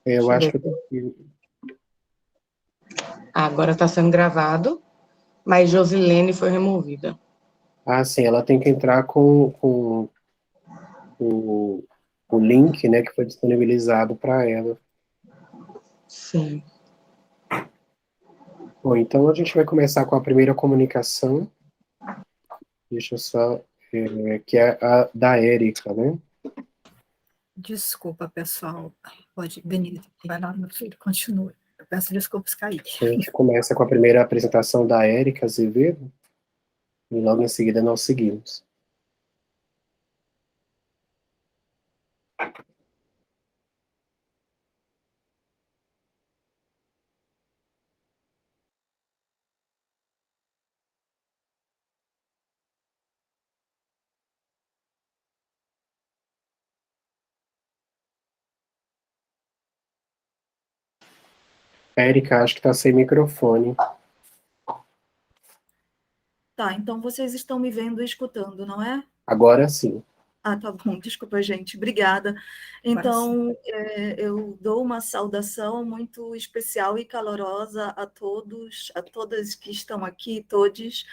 Eu Deixa eu acho ver. que Agora está sendo gravado, mas Josilene foi removida. sim, ela tem que entrar com o, o link, né, que foi disponibilizado para ela. Sim. Bom, então a gente vai começar com a primeira comunicação. Deixa eu só que é a da Érica, né? Desculpa, pessoal. Pode, Benito, vai lá, meu filho, continue. Eu peço desculpas, Kaique. A gente começa com a primeira apresentação da Érica Azevedo e logo em seguida nós seguimos. Érica, acho que está sem microfone. Tá, então vocês estão me vendo e escutando, não é? Agora sim. Ah, tá bom, desculpa, gente, obrigada. Então, eu dou uma saudação muito especial e calorosa a todos, a todas que estão aqui, todos.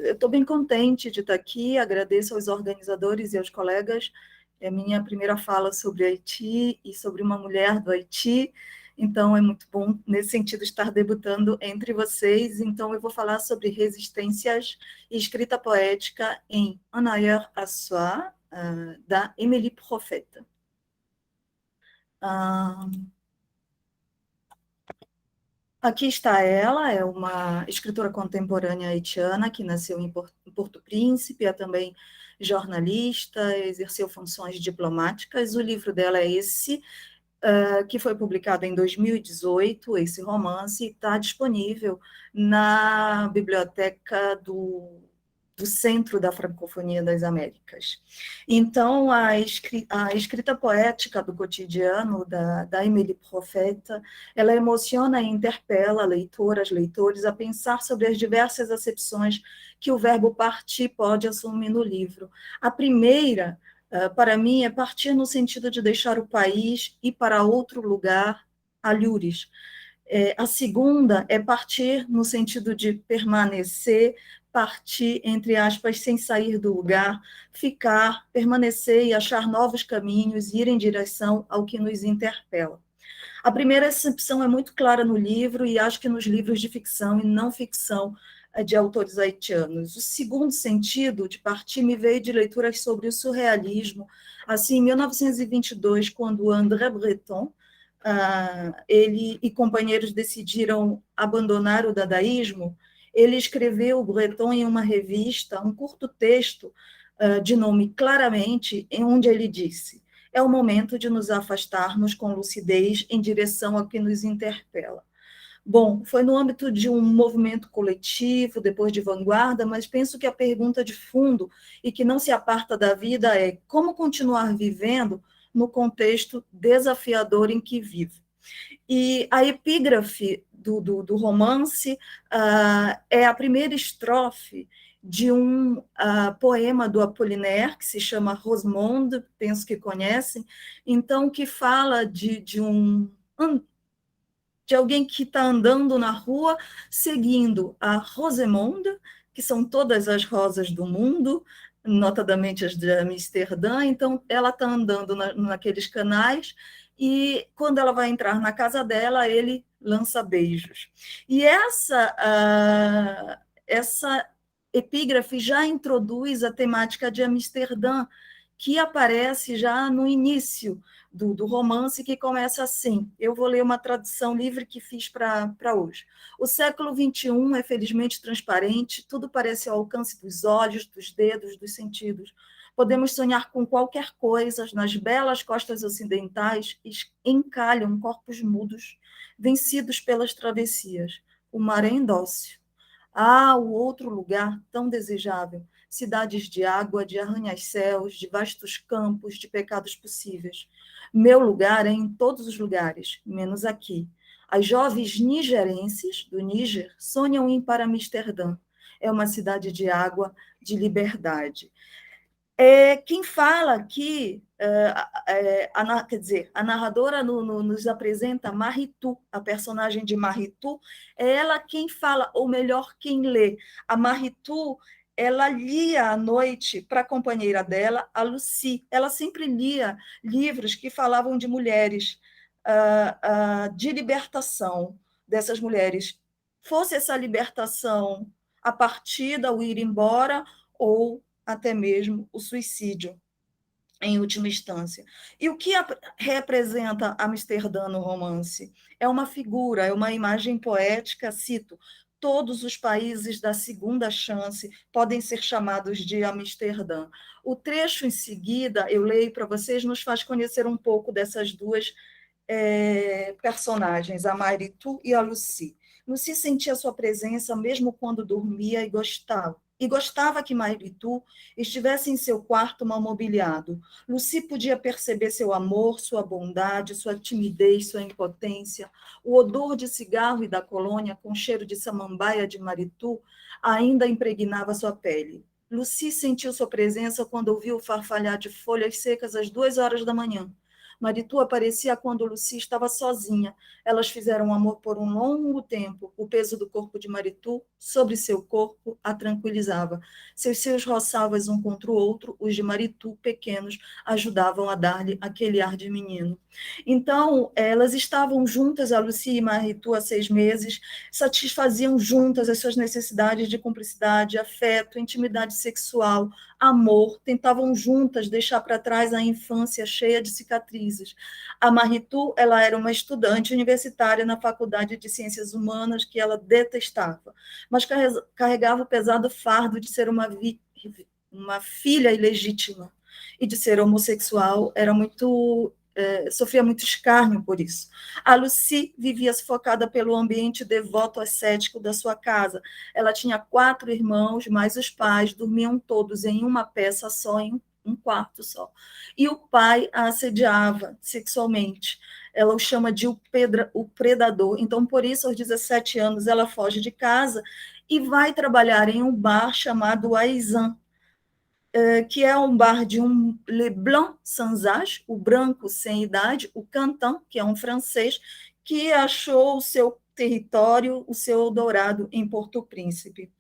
Eu estou bem contente de estar aqui, agradeço aos organizadores e aos colegas. É minha primeira fala sobre Haiti e sobre uma mulher do Haiti, então é muito bom, nesse sentido, estar debutando entre vocês. Então, eu vou falar sobre resistências e escrita poética em Un ailleurs à soi, da Émilie Profeta. Aqui está ela, é uma escritora contemporânea haitiana que nasceu em Porto Príncipe, é também jornalista, exerceu funções diplomáticas. O livro dela é esse, que foi publicado em 2018, esse romance, está disponível na biblioteca do Centro da Francofonia das Américas. Então, a escrita poética do cotidiano da Émilie Profeta, ela emociona e interpela leitoras, leitores a pensar sobre as diversas acepções que o verbo partir pode assumir no livro. A primeira, para mim, é partir no sentido de deixar o país e ir para outro lugar, alhures. A segunda é partir no sentido de permanecer, partir, entre aspas, sem sair do lugar, ficar, permanecer e achar novos caminhos, ir em direção ao que nos interpela. A primeira acepção é muito clara no livro, e acho que nos livros de ficção e não ficção de autores haitianos. O segundo sentido de partir me veio de leituras sobre o surrealismo. Assim, em 1922, quando André Breton, ele e companheiros decidiram abandonar o dadaísmo, ele escreveu, o Breton, em uma revista, um curto texto de nome Claramente, em onde ele disse: é o momento de nos afastarmos com lucidez em direção ao que nos interpela. Bom, foi no âmbito de um movimento coletivo, depois de vanguarda, mas penso que a pergunta de fundo e que não se aparta da vida é como continuar vivendo no contexto desafiador em que vive. E a epígrafe do romance é a primeira estrofe de um poema do Apollinaire, que se chama Rosemonde, penso que conhecem, então, que fala de alguém que está andando na rua, seguindo a Rosemonde, que são todas as rosas do mundo, notadamente as de Amsterdã. Então, ela está andando naqueles canais, e quando ela vai entrar na casa dela, ele lança beijos. E essa epígrafe já introduz a temática de Amsterdã, que aparece já no início do romance, que começa assim. Eu vou ler uma tradução livre que fiz para hoje. O século XXI é felizmente transparente, tudo parece ao alcance dos olhos, dos dedos, dos sentidos. Podemos sonhar com qualquer coisa, nas belas costas ocidentais encalham corpos mudos, vencidos pelas travessias. O mar é indócil. O outro lugar tão desejável, cidades de água, de arranha-céus, de vastos campos, de pecados possíveis. Meu lugar é em todos os lugares, menos aqui. As jovens nigerenses do Níger sonham em ir para Amsterdã. É uma cidade de água, de liberdade. Quem fala aqui, quer dizer, a narradora nos apresenta Maritou, a personagem de Maritou, é ela quem fala, ou melhor, quem lê. A Maritou, ela lia à noite para a companheira dela, a Lucy. Ela sempre lia livros que falavam de mulheres, de libertação dessas mulheres. Fosse essa libertação a partida, o ir embora, ou até mesmo o suicídio, em última instância. E o que representa Amsterdã no romance? É uma figura, é uma imagem poética, cito, todos os países da segunda chance podem ser chamados de Amsterdã. O trecho em seguida, eu leio para vocês, nos faz conhecer um pouco dessas duas personagens, a Maritou e a Lucy. Lucy sentia sua presença mesmo quando dormia e gostava que Maritou estivesse em seu quarto mal mobiliado. Lucy podia perceber seu amor, sua bondade, sua timidez, sua impotência. O odor de cigarro e da colônia, com cheiro de samambaia de Maritou, ainda impregnava sua pele. Lucy sentiu sua presença quando ouviu o farfalhar de folhas secas às 2 horas da manhã. Maritou aparecia quando Lucy estava sozinha. Elas fizeram amor por um longo tempo. O peso do corpo de Maritou sobre seu corpo a tranquilizava. Seus seios roçavam um contra o outro, os de Maritou, pequenos, ajudavam a dar-lhe aquele ar de menino. Então, elas estavam juntas, a Lucy e Maritou, há 6 meses, satisfaziam juntas as suas necessidades de cumplicidade, afeto, intimidade sexual, amor, tentavam juntas deixar para trás a infância cheia de cicatrizes. A Maritou, ela era uma estudante universitária na Faculdade de Ciências Humanas que ela detestava, mas carregava o pesado fardo de ser uma filha ilegítima e de ser homossexual, sofria muito escárnio por isso. A Lucy vivia sufocada pelo ambiente devoto ascético da sua casa. Ela tinha 4 irmãos, mas os pais dormiam todos em uma peça só, em um quarto só. E o pai a assediava sexualmente. Ela o chama de o predador. Então, por isso, aos 17 anos, ela foge de casa e vai trabalhar em um bar chamado Aizan, que é um bar de um Le Blanc sans âge, o branco sem idade, o Quentin, que é um francês, que achou o seu território, o seu Eldorado em Porto Príncipe.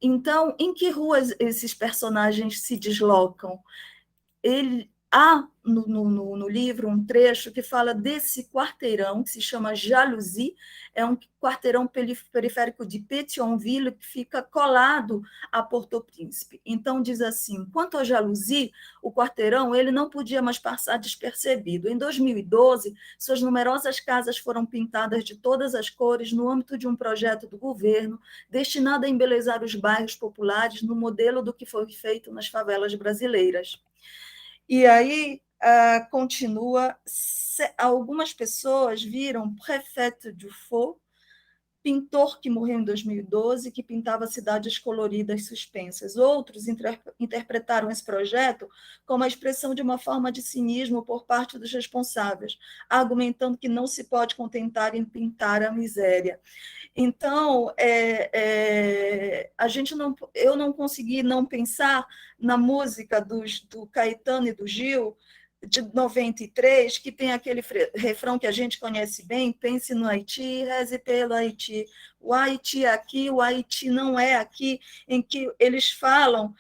Então, em que ruas esses personagens se deslocam? Há no livro um trecho que fala desse quarteirão, que se chama Jalousie, é um quarteirão periférico de Pétionville, que fica colado a Porto Príncipe. Então, diz assim, quanto à Jalousie, o quarteirão ele não podia mais passar despercebido. Em 2012, suas numerosas casas foram pintadas de todas as cores no âmbito de um projeto do governo destinado a embelezar os bairros populares no modelo do que foi feito nas favelas brasileiras. E aí, continua, algumas pessoas viram Prefeito Dufault, pintor que morreu em 2012, que pintava cidades coloridas suspensas. Outros interpretaram esse projeto como a expressão de uma forma de cinismo por parte dos responsáveis, argumentando que não se pode contentar em pintar a miséria. Então, eu não consegui não pensar na música do Caetano e do Gil, de 93, que tem aquele refrão que a gente conhece bem, pense no Haiti, reze pelo Haiti. O Haiti é aqui, o Haiti não é aqui, em que eles falam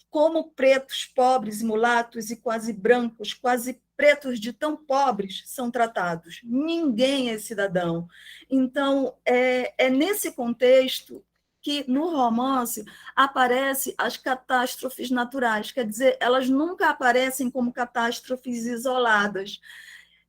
como pretos, pobres, mulatos e quase brancos, quase pretos de tão pobres são tratados. Ninguém é cidadão. Então, é nesse contexto que no romance aparecem as catástrofes naturais, quer dizer, elas nunca aparecem como catástrofes isoladas.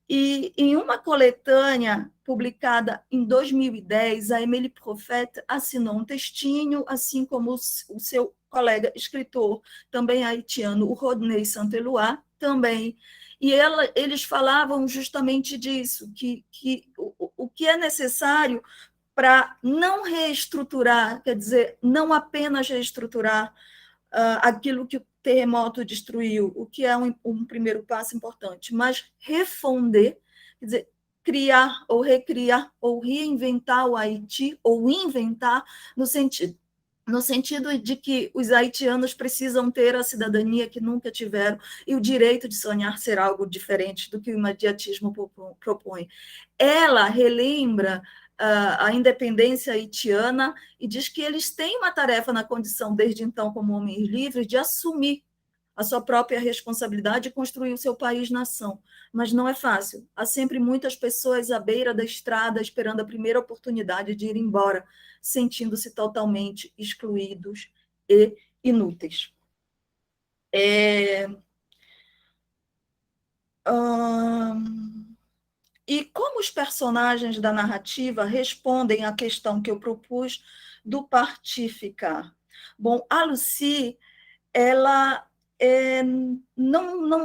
E em uma coletânea publicada em 2010, a Emily Prophet assinou um textinho, assim como o seu colega escritor, também haitiano, o Rodney Saint-Éloi, também. E eles falavam justamente disso, que o que é necessário para não reestruturar, quer dizer, não apenas reestruturar aquilo que o terremoto destruiu, o que é um primeiro passo importante, mas refonder, quer dizer, criar ou recriar ou reinventar o Haiti, ou inventar no sentido no sentido de que os haitianos precisam ter a cidadania que nunca tiveram e o direito de sonhar ser algo diferente do que o imediatismo propõe. Ela relembra a independência haitiana e diz que eles têm uma tarefa na condição, desde então, como homens livres, de assumir a sua própria responsabilidade e construir o seu país-nação. Mas não é fácil. Há sempre muitas pessoas à beira da estrada esperando a primeira oportunidade de ir embora, sentindo-se totalmente excluídos e inúteis. E como os personagens da narrativa respondem à questão que eu propus do partir ficar? Bom, a Lucy, ela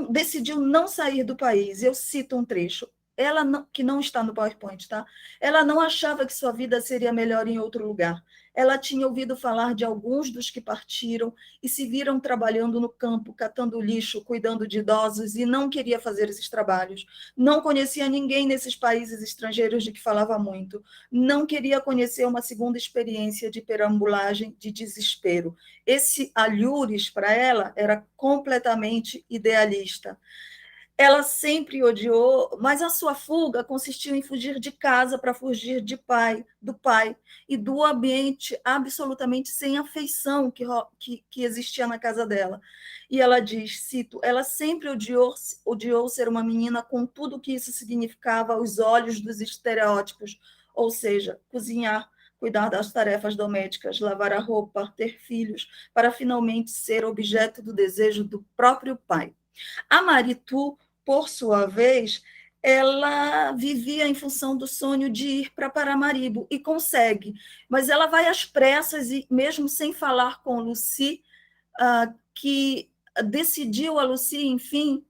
decidiu não sair do país. Eu cito um trecho. Ela não, que não está no PowerPoint, tá? Ela não achava que sua vida seria melhor em outro lugar. Ela tinha ouvido falar de alguns dos que partiram e se viram trabalhando no campo, catando lixo, cuidando de idosos, e não queria fazer esses trabalhos. Não conhecia ninguém nesses países estrangeiros de que falava muito. Não queria conhecer uma segunda experiência de perambulagem, de desespero. Esse alhures para ela era completamente idealista. Ela sempre odiou, mas a sua fuga consistiu em fugir de casa para fugir do pai e do ambiente absolutamente sem afeição que existia na casa dela. E ela diz, cito, ela sempre odiou ser uma menina com tudo o que isso significava aos olhos dos estereótipos, ou seja, cozinhar, cuidar das tarefas domésticas, lavar a roupa, ter filhos, para finalmente ser objeto do desejo do próprio pai. A Maritu, por sua vez, ela vivia em função do sonho de ir para Paramaribo e consegue, mas ela vai às pressas e mesmo sem falar com Lucy, que decidiu a Lucy, enfim,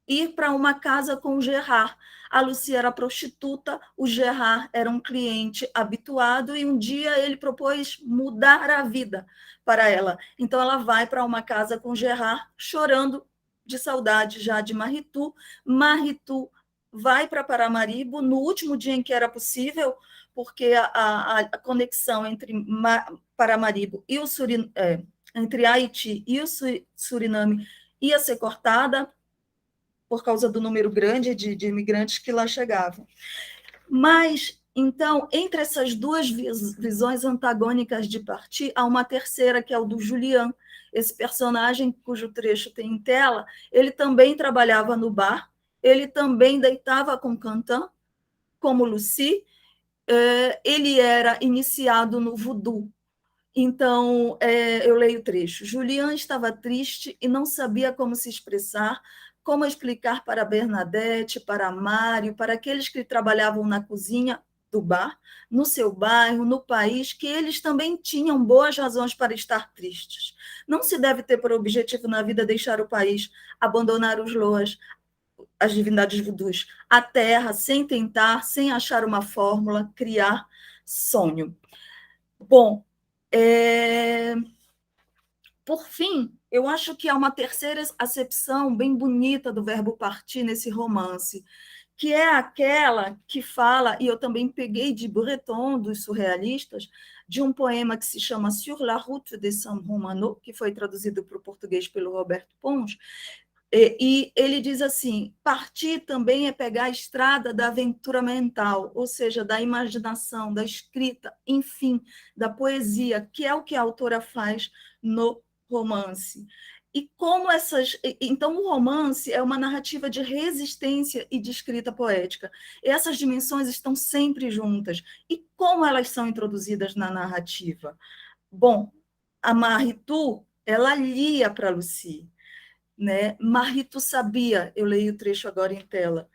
ir para uma casa com o Gerard. A Lucy era prostituta, o Gerard era um cliente habituado e um dia ele propôs mudar a vida para ela. Então ela vai para uma casa com o Gerard, chorando de saudade já de Maritu. Maritu vai para Paramaribo no último dia em que era possível, porque a conexão entre Paramaribo e entre Haiti e o Suriname ia ser cortada por causa do número grande de imigrantes que lá chegavam. Mas, então, entre essas duas visões antagônicas de partir, há uma terceira, que é o do Julian. Esse personagem, cujo trecho tem em tela, ele também trabalhava no bar, ele também deitava com Quentin, como Lucy, ele era iniciado no voodoo. Então, eu leio o trecho. Julian estava triste e não sabia como se expressar, como explicar para Bernadette, para Mário, para aqueles que trabalhavam na cozinha do bar, no seu bairro, no país, que eles também tinham boas razões para estar tristes. Não se deve ter por objetivo na vida deixar o país, abandonar os loas, as divindades vudus, a terra, sem tentar, sem achar uma fórmula, criar sonho. Bom, por fim, eu acho que há uma terceira acepção bem bonita do verbo partir nesse romance, que é aquela que fala, e eu também peguei de Breton, dos surrealistas, de um poema que se chama Sur la route de Saint-Romano, que foi traduzido para o português pelo Roberto Pons, e ele diz assim, partir também é pegar a estrada da aventura mental, ou seja, da imaginação, da escrita, enfim, da poesia, que é o que a autora faz no romance. E como então, o romance é uma narrativa de resistência e de escrita poética. Essas dimensões estão sempre juntas. E como elas são introduzidas na narrativa? Bom, a Maritu, ela lia para Lucy, né? Maritu sabia, eu leio o trecho agora em tela.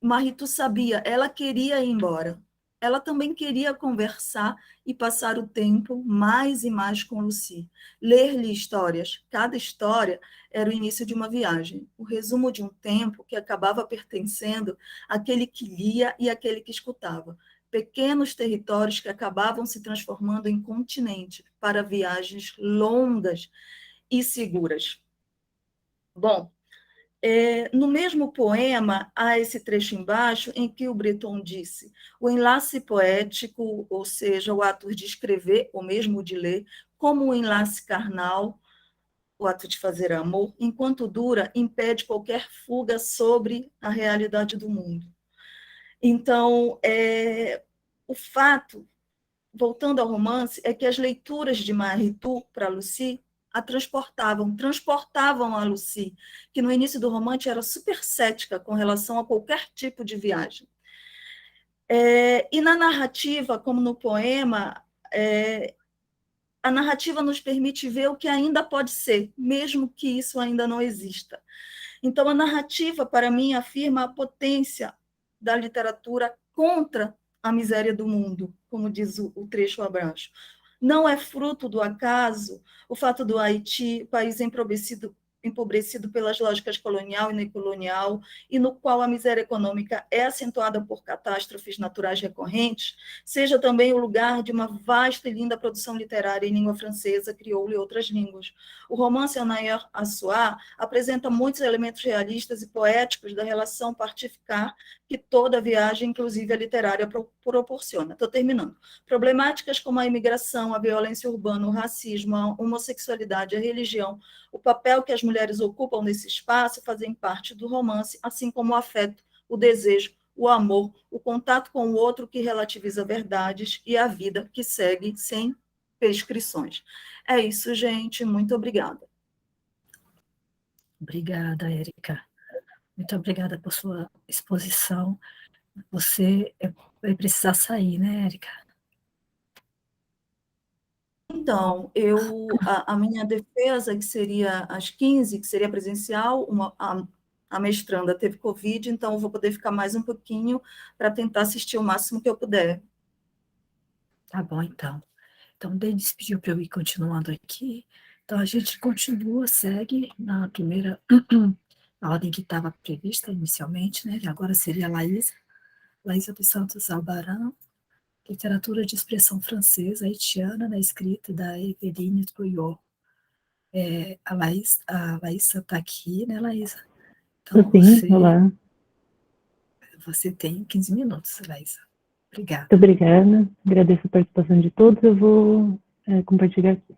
Maritu sabia, ela queria ir embora. Ela também queria conversar e passar o tempo mais e mais com Lucy. Ler-lhe histórias. Cada história era o início de uma viagem, o resumo de um tempo que acabava pertencendo àquele que lia e àquele que escutava. Pequenos territórios que acabavam se transformando em continente para viagens longas e seguras. Bom, No mesmo poema, há esse trecho embaixo em que o Breton disse: o enlace poético, ou seja, o ato de escrever, ou mesmo de ler, como o enlace carnal, o ato de fazer amor, enquanto dura, impede qualquer fuga sobre a realidade do mundo. Então, o fato, voltando ao romance, é que as leituras de Maritou para Lucy a transportavam a Lucy, que no início do romance era super cética com relação a qualquer tipo de viagem. E na narrativa, como no poema, a narrativa nos permite ver o que ainda pode ser, mesmo que isso ainda não exista. Então, a narrativa, para mim, afirma a potência da literatura contra a miséria do mundo, como diz o trecho abaixo. Não é fruto do acaso o fato do Haiti, país empobrecido pelas lógicas colonial e neocolonial, e no qual a miséria econômica é acentuada por catástrofes naturais recorrentes, seja também o lugar de uma vasta e linda produção literária em língua francesa, crioulo e outras línguas. O romance Anaïr Assoir apresenta muitos elementos realistas e poéticos da relação partificar que toda viagem, inclusive a literária, proporciona. Estou terminando. Problemáticas como a imigração, a violência urbana, o racismo, a homossexualidade, a religião, o papel que as mulheres ocupam nesse espaço fazem parte do romance, assim como o afeto, o desejo, o amor, o contato com o outro que relativiza verdades e a vida que segue sem prescrições. É isso, gente. Muito obrigada. Obrigada, Érica. Muito obrigada por sua exposição. Você vai precisar sair, né, Érica? Então, a minha defesa, que seria às 15, que seria presencial, a mestranda teve Covid, então eu vou poder ficar mais um pouquinho para tentar assistir o máximo que eu puder. Tá bom, então. Então, o Denis pediu para eu ir continuando aqui. Então, a gente continua, segue na primeira a ordem que estava prevista inicialmente, né? E agora seria a Laísa dos Santos Albarão, literatura de expressão francesa, haitiana, na escrita da Eveline Trouillot. A Laísa está aqui, né, Laísa? Então, sim, olá. Você tem 15 minutos, Laísa. Obrigada. Muito obrigada, agradeço a participação de todos, eu vou compartilhar aqui.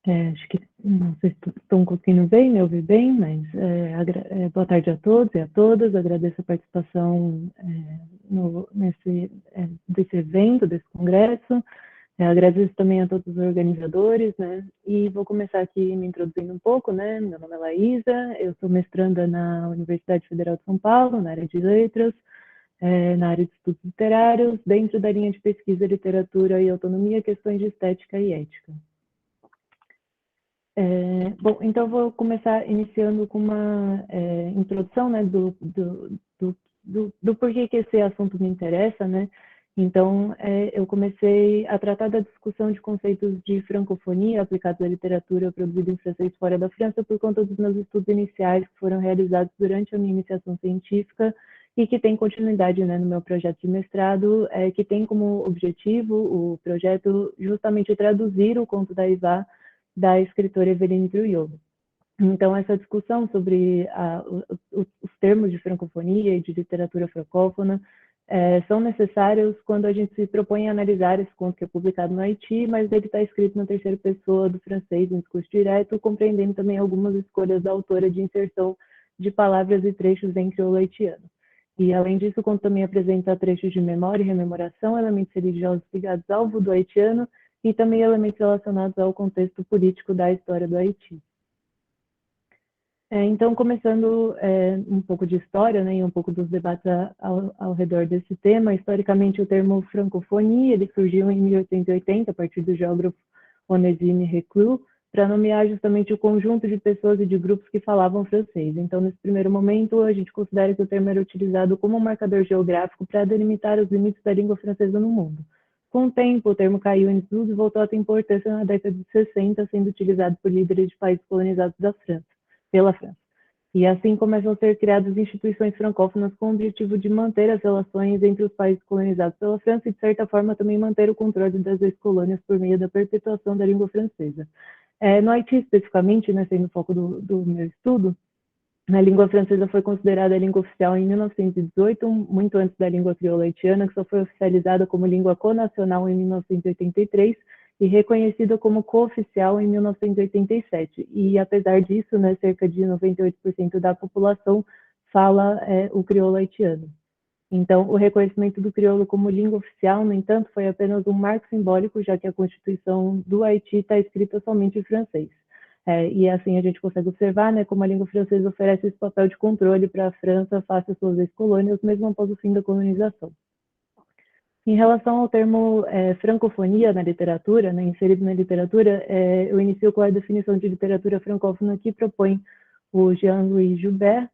Acho que não sei se estão conseguindo ver, me ouvir bem, mas boa tarde a todos e a todas, agradeço a participação desse evento, desse congresso, agradeço também a todos os organizadores, né, e vou começar aqui me introduzindo um pouco, né, meu nome é Laísa, eu sou mestranda na Universidade Federal de São Paulo, na área de letras, na área de estudos literários, dentro da linha de pesquisa, literatura e autonomia, questões de estética e ética. Bom, então eu vou começar iniciando com uma introdução, né, do porquê que esse assunto me interessa, né? Então, eu comecei a tratar da discussão de conceitos de francofonia aplicados à literatura produzida em francês fora da França por conta dos meus estudos iniciais que foram realizados durante a minha iniciação científica e que tem continuidade, né, no meu projeto de mestrado, que tem como objetivo o projeto justamente traduzir o conto da Ivá da escritora Eveline Trouillot. Então, essa discussão sobre os termos de francofonia e de literatura francófona são necessários quando a gente se propõe a analisar esse conto que é publicado no Haiti, mas ele está escrito na terceira pessoa do francês, em discurso direto, compreendendo também algumas escolhas da autora de inserção de palavras e trechos em crioulo haitiano. E, além disso, o conto também apresenta trechos de memória e rememoração, elementos religiosos ligados ao voodoo haitiano, e também elementos relacionados ao contexto político da história do Haiti. Então, começando um pouco de história, né, e um pouco dos debates ao redor desse tema, historicamente o termo francofonia, ele surgiu em 1880, a partir do geógrafo Onésime Reclus, para nomear justamente o conjunto de pessoas e de grupos que falavam francês. Então, nesse primeiro momento, a gente considera que o termo era utilizado como um marcador geográfico para delimitar os limites da língua francesa no mundo. Com o tempo, o termo caiu em desuso e voltou a ter importância na década de 60, sendo utilizado por líderes de países colonizados pela França. E assim começam a ser criadas instituições francófonas com o objetivo de manter as relações entre os países colonizados pela França e, de certa forma, também manter o controle das ex-colônias por meio da perpetuação da língua francesa. No Haiti, especificamente, né, sendo o foco do meu estudo, a língua francesa foi considerada a língua oficial em 1918, muito antes da língua crioula haitiana, que só foi oficializada como língua conacional em 1983 e reconhecida como cooficial em 1987. E, apesar disso, né, cerca de 98% da população fala o crioulo haitiano. Então, o reconhecimento do crioulo como língua oficial, no entanto, foi apenas um marco simbólico, já que a Constituição do Haiti está escrita somente em francês. E assim a gente consegue observar, né, como a língua francesa oferece esse papel de controle para a França face às suas ex-colônias, mesmo após o fim da colonização. Em relação ao termo francofonia na literatura, né, inserido na literatura, eu inicio com a definição de literatura francófona que propõe o Jean-Louis Joubert,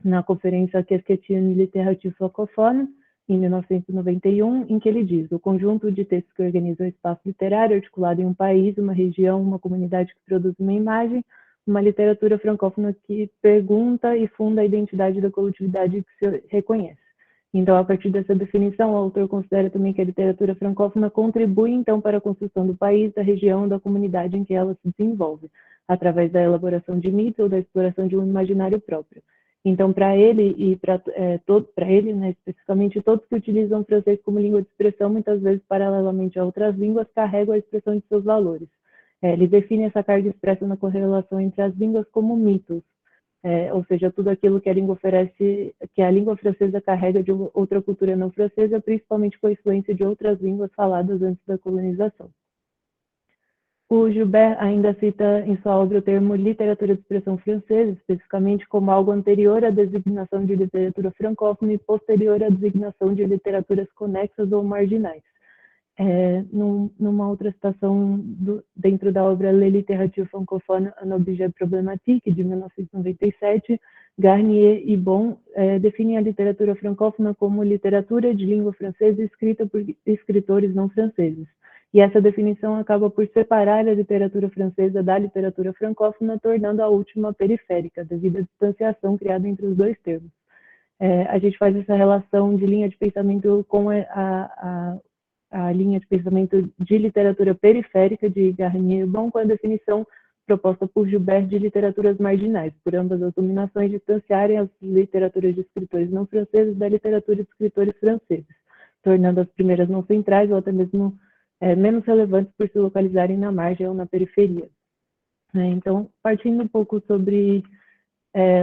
na conferência Qu'est-ce une littérature francophone, em 1991, em que ele diz: o conjunto de textos que organiza o espaço literário articulado em um país, uma região, uma comunidade que produz uma imagem, uma literatura francófona que pergunta e funda a identidade da coletividade que se reconhece. Então, a partir dessa definição, o autor considera também que a literatura francófona contribui, então, para a construção do país, da região, da comunidade em que ela se desenvolve, através da elaboração de mitos ou da exploração de um imaginário próprio. Então, para ele, e para ele, né, especificamente, todos que utilizam o francês como língua de expressão, muitas vezes, paralelamente a outras línguas, carregam a expressão de seus valores. Ele define essa carga expressa na correlação entre as línguas como mitos, ou seja, tudo aquilo que a língua oferece, que a língua francesa carrega de outra cultura não francesa, principalmente com a influência de outras línguas faladas antes da colonização. O Joubert ainda cita em sua obra o termo literatura de expressão francesa, especificamente como algo anterior à designação de literatura francófona e posterior à designação de literaturas conexas ou marginais. Numa outra citação dentro da obra Les littératures francophones, un objet problématique, de 1997, Garnier e Bon definem a literatura francófona como literatura de língua francesa escrita por escritores não franceses. E essa definição acaba por separar a literatura francesa da literatura francófona, tornando a última periférica, devido à distanciação criada entre os dois termos. A gente faz essa relação de linha de pensamento com a linha de pensamento de literatura periférica de Garnier, com a definição proposta por Joubert de literaturas marginais, por ambas as dominações distanciarem as literaturas de escritores não franceses da literatura de escritores franceses, tornando as primeiras não centrais ou até mesmo menos relevantes por se localizarem na margem ou na periferia. Então, partindo um pouco sobre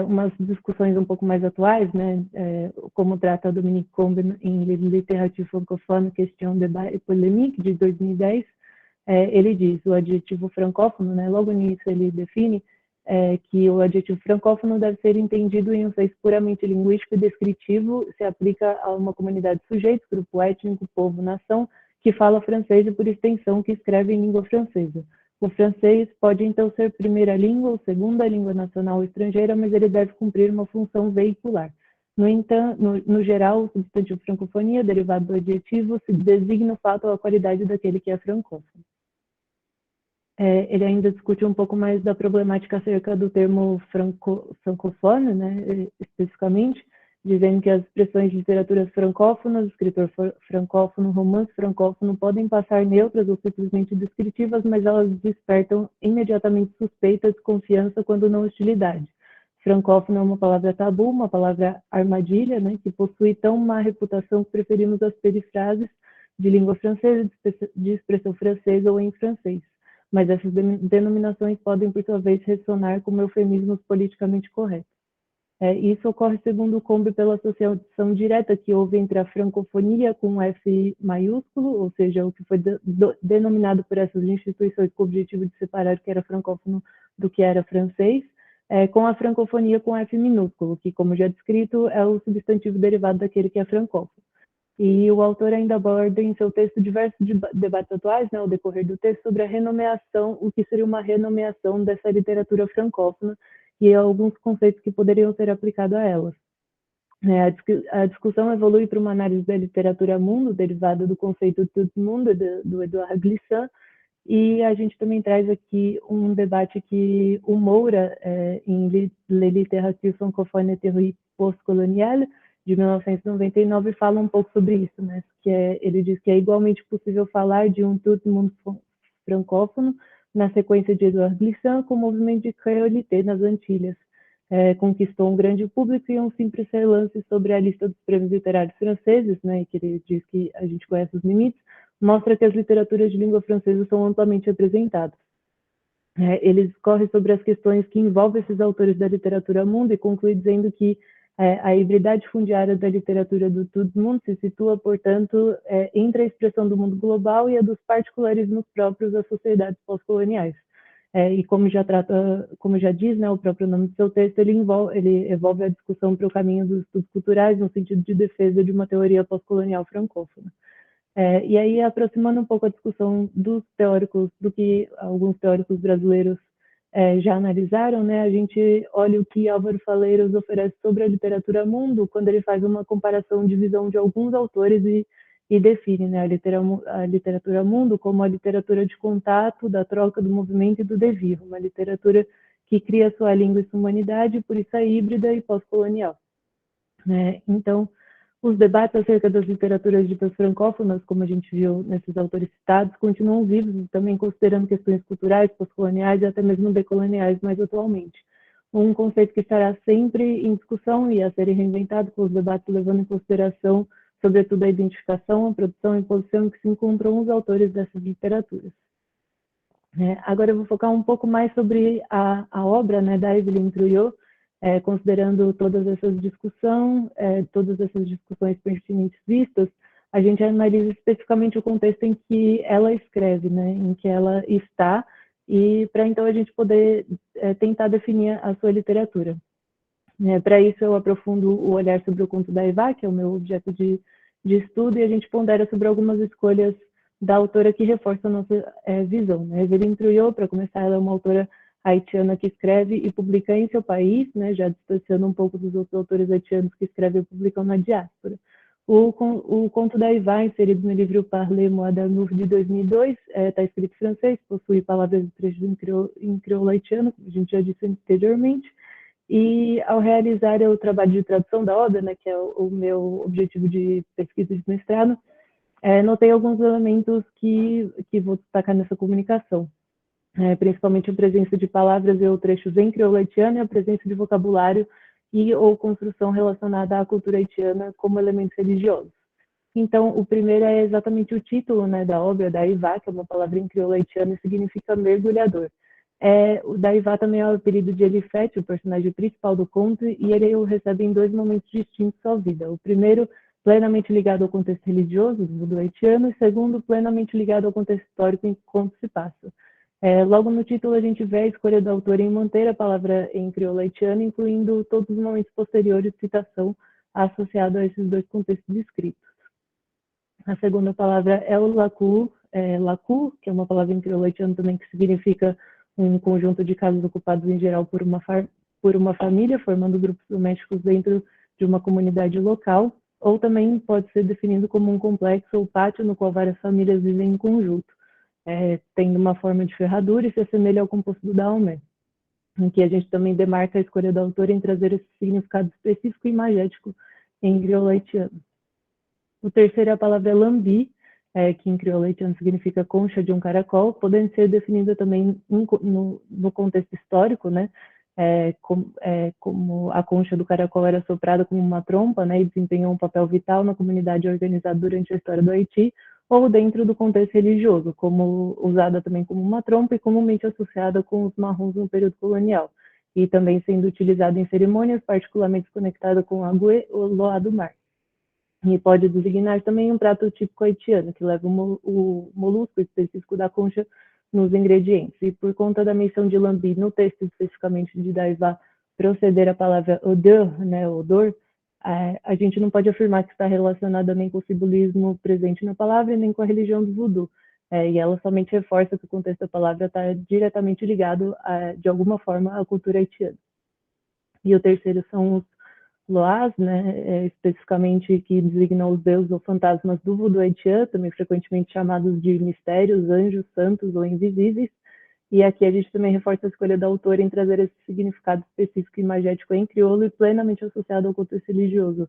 umas discussões um pouco mais atuais, né, como trata Dominique Combe em Littérature francophone, Question, Débat et Polémique, de 2010, ele diz, o adjetivo francófono, né, logo nisso ele define que o adjetivo francófono deve ser entendido em um senso puramente linguístico e descritivo, se aplica a uma comunidade de sujeitos, grupo étnico, povo, nação, que fala francês e, por extensão, que escreve em língua francesa. O francês pode, então, ser primeira língua ou segunda língua nacional ou estrangeira, mas ele deve cumprir uma função veicular. No entanto, no geral, o substantivo francofonia, derivado do adjetivo, se designa o fato ou a qualidade daquele que é francófono. Ele ainda discute um pouco mais da problemática acerca do termo francofone, né, especificamente, dizendo que as expressões de literaturas francófonas, escritor francófono, romance francófono, podem passar neutras ou simplesmente descritivas, mas elas despertam imediatamente suspeita, desconfiança, quando não hostilidade. Francófono é uma palavra tabu, uma palavra armadilha, né, que possui tão má reputação que preferimos as perifrases de língua francesa, de expressão francesa ou em francês. Mas essas denominações podem, por sua vez, ressonar como eufemismos politicamente corretos. Isso ocorre, segundo Combe, pela associação direta que houve entre a francofonia com F maiúsculo, ou seja, o que foi denominado por essas instituições com o objetivo de separar o que era francófono do que era francês, com a francofonia com F minúsculo, que, como já descrito, é o substantivo derivado daquele que é francófono. E o autor ainda aborda em seu texto diversos debates atuais, né, ao decorrer do texto, sobre a renomeação, o que seria uma renomeação dessa literatura francófona, e alguns conceitos que poderiam ser aplicados a elas. A discussão evolui para uma análise da literatura mundo, derivada do conceito de mundo do Edouard Glissant, E a gente também traz aqui um debate que o Moura, em Les littératures francophones et théorie postcoloniale, de 1999, fala um pouco sobre isso, né? Ele diz que é igualmente possível falar de um tout monde francófono na sequência de Edouard Glissant com o movimento de créolité nas Antilhas. Conquistou um grande público e um simples relance sobre a lista dos prêmios literários franceses, né, que ele diz que a gente conhece os limites, mostra que as literaturas de língua francesa são amplamente representadas. Ele discorre sobre as questões que envolvem esses autores da literatura mundo e conclui dizendo que a hibridade fundiária da literatura do tout monde se situa, portanto, entre a expressão do mundo global e a dos particularismos próprios das sociedades pós-coloniais. E como já diz, né, o próprio nome do seu texto, ele evolve a discussão para o caminho dos estudos culturais no sentido de defesa de uma teoria pós-colonial francófona. E aí, aproximando um pouco a discussão dos teóricos, do que alguns teóricos brasileiros já analisaram, né, a gente olha o que Álvaro Faleiros oferece sobre a literatura mundo, quando ele faz uma comparação de visão de alguns autores e define, né, a literatura mundo como a literatura de contato, da troca, do movimento e do devir, uma literatura que cria sua língua e sua humanidade, por isso é híbrida e pós-colonial. Então, os debates acerca das literaturas ditas francófonas, como a gente viu nesses autores citados, continuam vivos, também considerando questões culturais, pós-coloniais e até mesmo decoloniais mais atualmente. Um conceito que estará sempre em discussão e a ser reinventado com os debates levando em consideração, sobretudo, a identificação, a produção e posição em que se encontram os autores dessas literaturas. Agora eu vou focar um pouco mais sobre a obra, né, da Evelyne Trouillot, considerando todas essas discussões pertinentes vistas, a gente analisa especificamente o contexto em que ela escreve, né, em que ela está, e para então a gente poder tentar definir a sua literatura. Para isso eu aprofundo o olhar sobre o conto da Eva, que é o meu objeto de estudo, e a gente pondera sobre algumas escolhas da autora que reforçam a nossa visão. Evelyne Trouillot, para começar, ela é uma autora haitiana que escreve e publica em seu país, né, já distanciando um pouco dos outros autores haitianos que escrevem e publicam na diáspora. O conto da Eva, inserido no livro Parler moi d'amour de 2002, está escrito em francês, possui palavras e trechos em crioulo haitiano, como a gente já disse anteriormente, e ao realizar o trabalho de tradução da obra, né, que é o meu objetivo de pesquisa de mestrado, notei alguns elementos que vou destacar nessa comunicação. Principalmente a presença de palavras e ou trechos em crioulo haitiano e a presença de vocabulário e ou construção relacionada à cultura haitiana como elementos religiosos. Então, o primeiro é exatamente o título, né, da obra, da Eva, que é uma palavra em crioulo haitiano e significa mergulhador. O da Eva também é o apelido de Elifete, o personagem principal do conto, e ele o recebe em dois momentos distintos da sua vida. O primeiro, plenamente ligado ao contexto religioso do haitiano, e segundo, plenamente ligado ao contexto histórico em que o conto se passa. Logo no título a gente vê a escolha do autor em manter a palavra em crioulo haitiano, incluindo todos os momentos posteriores de citação associados a esses dois contextos descritos. A segunda palavra é o lacu, que é uma palavra em crioulo haitiano também que significa um conjunto de casas ocupados em geral por uma família, formando grupos domésticos dentro de uma comunidade local, ou também pode ser definido como um complexo ou pátio no qual várias famílias vivem em conjunto. Tendo uma forma de ferradura e se assemelha ao composto do Daomé, em que a gente também demarca a escolha do autor em trazer esse significado específico e imagético em crioulo haitiano. O terceiro é a palavra lambi, que em crioulo haitiano significa concha de um caracol, podendo ser definida também no contexto histórico, né, como a concha do caracol era soprada como uma trompa, né, e desempenhou um papel vital na comunidade organizada durante a história do Haiti, ou dentro do contexto religioso, como usada também como uma trompa e comumente associada com os marrons no período colonial, e também sendo utilizada em cerimônias particularmente conectada com agüe ou loa do mar. E pode designar também um prato típico haitiano, que leva o molusco específico da concha nos ingredientes. E por conta da menção de lambi no texto especificamente de Daiva proceder a palavra odeur, né, odor, a gente não pode afirmar que está relacionada nem com o simbolismo presente na palavra, nem com a religião do voodoo. E ela somente reforça que o contexto da palavra está diretamente ligado, de alguma forma, à cultura haitiana. E o terceiro são Loas, né, especificamente que designam os deuses ou fantasmas do voodoo haitiano, também frequentemente chamados de mistérios, anjos, santos ou invisíveis. E aqui a gente também reforça a escolha da autora em trazer esse significado específico e imagético em crioulo e plenamente associado ao contexto religioso,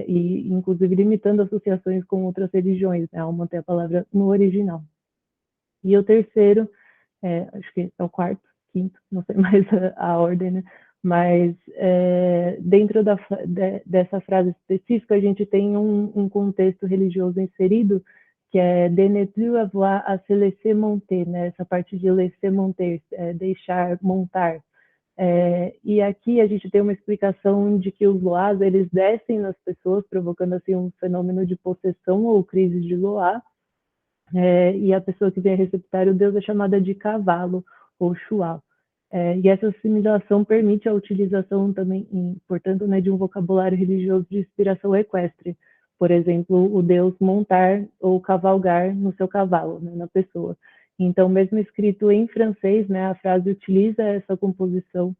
e inclusive limitando associações com outras religiões, né, ao manter a palavra no original. E o terceiro, acho que é o quarto, quinto, não sei mais a ordem, né? Mas dentro dessa frase específica, a gente tem um contexto religioso inserido, que é de ne plus avoir à se laisser monter, né? Essa parte de laisser monter, deixar montar. E aqui a gente tem uma explicação de que os loás, eles descem nas pessoas, provocando assim um fenômeno de possessão ou crise de loá, e a pessoa que vem a receptar o deus é chamada de cavalo ou chual. E essa assimilação permite a utilização também, portanto, né, de um vocabulário religioso de inspiração equestre. Por exemplo, o deus montar ou cavalgar no seu cavalo, né, na pessoa. Então, mesmo escrito em francês, né, a frase utiliza essa composição,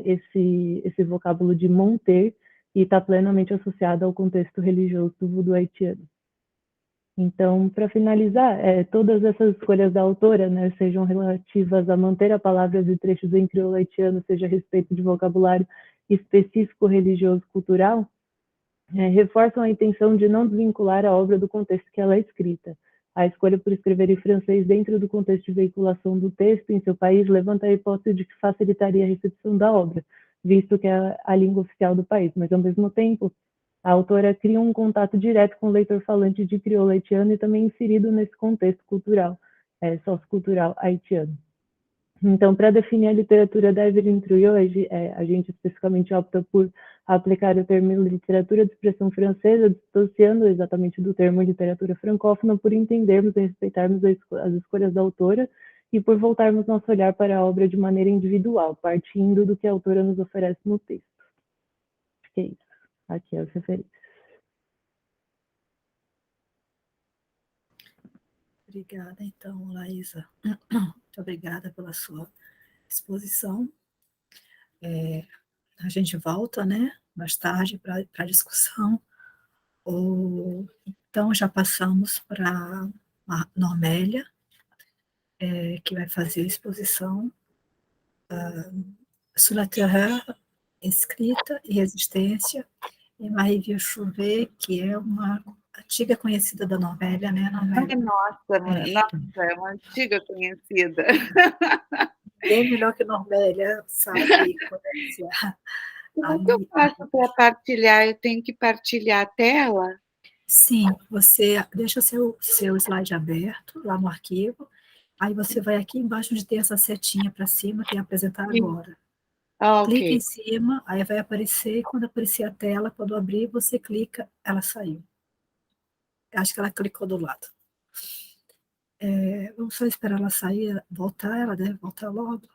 esse vocábulo de monter, e está plenamente associado ao contexto religioso do voodoo haitiano. Então, para finalizar, todas essas escolhas da autora, né, sejam relativas a manter a palavras e trechos em crioulo haitiano, seja a respeito de vocabulário específico, religioso, cultural, reforçam a intenção de não desvincular a obra do contexto que ela é escrita. A escolha por escrever em francês dentro do contexto de veiculação do texto em seu país levanta a hipótese de que facilitaria a recepção da obra, visto que é a língua oficial do país, mas, ao mesmo tempo, a autora cria um contato direto com o leitor falante de crioulo haitiano e também inserido nesse contexto cultural, sociocultural haitiano. Então, para definir a literatura da Evelyn Trujillo, a gente especificamente opta por aplicar o termo literatura de expressão francesa, dissociando exatamente do termo literatura francófona, por entendermos e respeitarmos as escolhas da autora e por voltarmos nosso olhar para a obra de maneira individual, partindo do que a autora nos oferece no texto. Acho que é isso. Aqui as referências. Obrigada, então, Laísa. Muito obrigada pela sua exposição. A gente volta, né, mais tarde para a discussão. Então, já passamos para a Normélia, que vai fazer a exposição Sur la terreur, escrita e resistência, e Marie Chauvet, que é uma antiga conhecida da Normélia, né, Normélia? Nossa, é uma antiga conhecida. Bem melhor que Normélia, sabe comerciar. Como que eu faço para partilhar? Eu tenho que partilhar a tela? Sim, você deixa seu slide aberto lá no arquivo, aí você vai aqui embaixo onde tem essa setinha para cima, que é apresentar agora. Clica em cima, aí vai aparecer, quando aparecer a tela, quando abrir, você clica, ela saiu. Acho que ela clicou do lado. Vamos só esperar ela sair, voltar, ela deve voltar logo.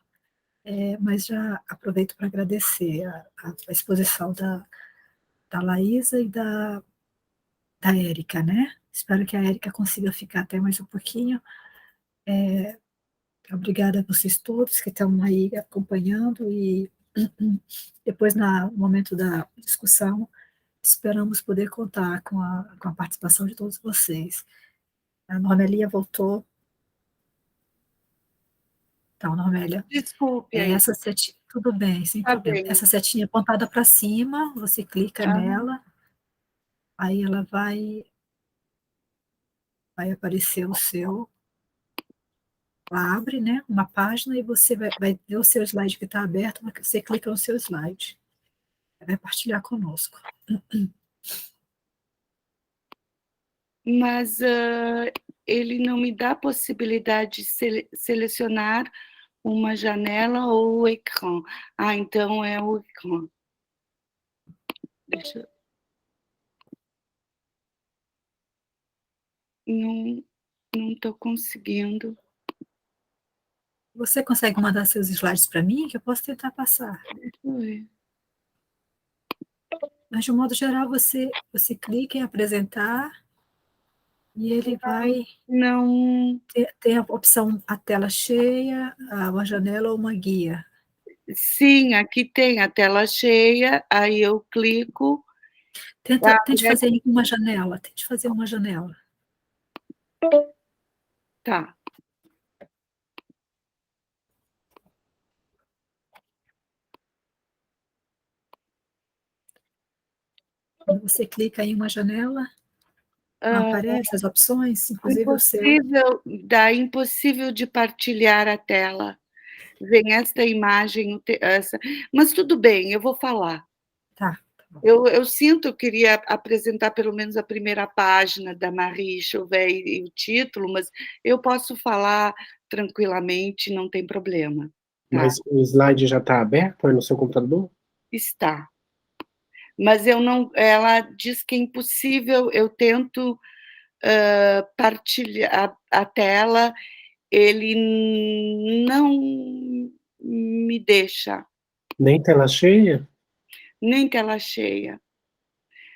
Mas já aproveito para agradecer a exposição da Laísa e da Érica, né? Espero que a Érica consiga ficar até mais um pouquinho. Obrigada a vocês todos que estão aí acompanhando e depois, no momento da discussão, esperamos poder contar com a participação de todos vocês. A Normélia voltou. Então, Normélia, Desculpe. essa setinha, tudo bem, sem problema. Essa setinha apontada para cima, você clica nela, aí ela vai aparecer o seu, ela abre, né, uma página e você vai ver o seu slide que está aberto, você clica no seu slide, vai partilhar conosco. Mas ele não me dá a possibilidade de selecionar uma janela ou o ecrã. Então é o ecrã. Deixa. Não estou conseguindo. Você consegue mandar seus slides para mim, que eu posso tentar passar? Deixa eu ver. Mas, de um modo geral, você clica em apresentar e ele vai ter a opção a tela cheia, uma janela ou uma guia. Sim, aqui tem a tela cheia, aí eu clico. Tente fazer em uma janela, tente fazer uma janela. Tá. Quando você clica em uma janela, não aparece as opções, inclusive o seu. Impossível de partilhar a tela. Vem esta imagem, mas tudo bem, eu vou falar. Tá. Eu sinto, eu queria apresentar pelo menos a primeira página da Marie Chauvet e o título, mas eu posso falar tranquilamente, não tem problema. Tá? Mas o slide já está aberto aí no seu computador? Está. Mas eu não. Ela diz que é impossível, eu tento partilhar a tela, ele não me deixa. Nem tela cheia? Nem tela cheia.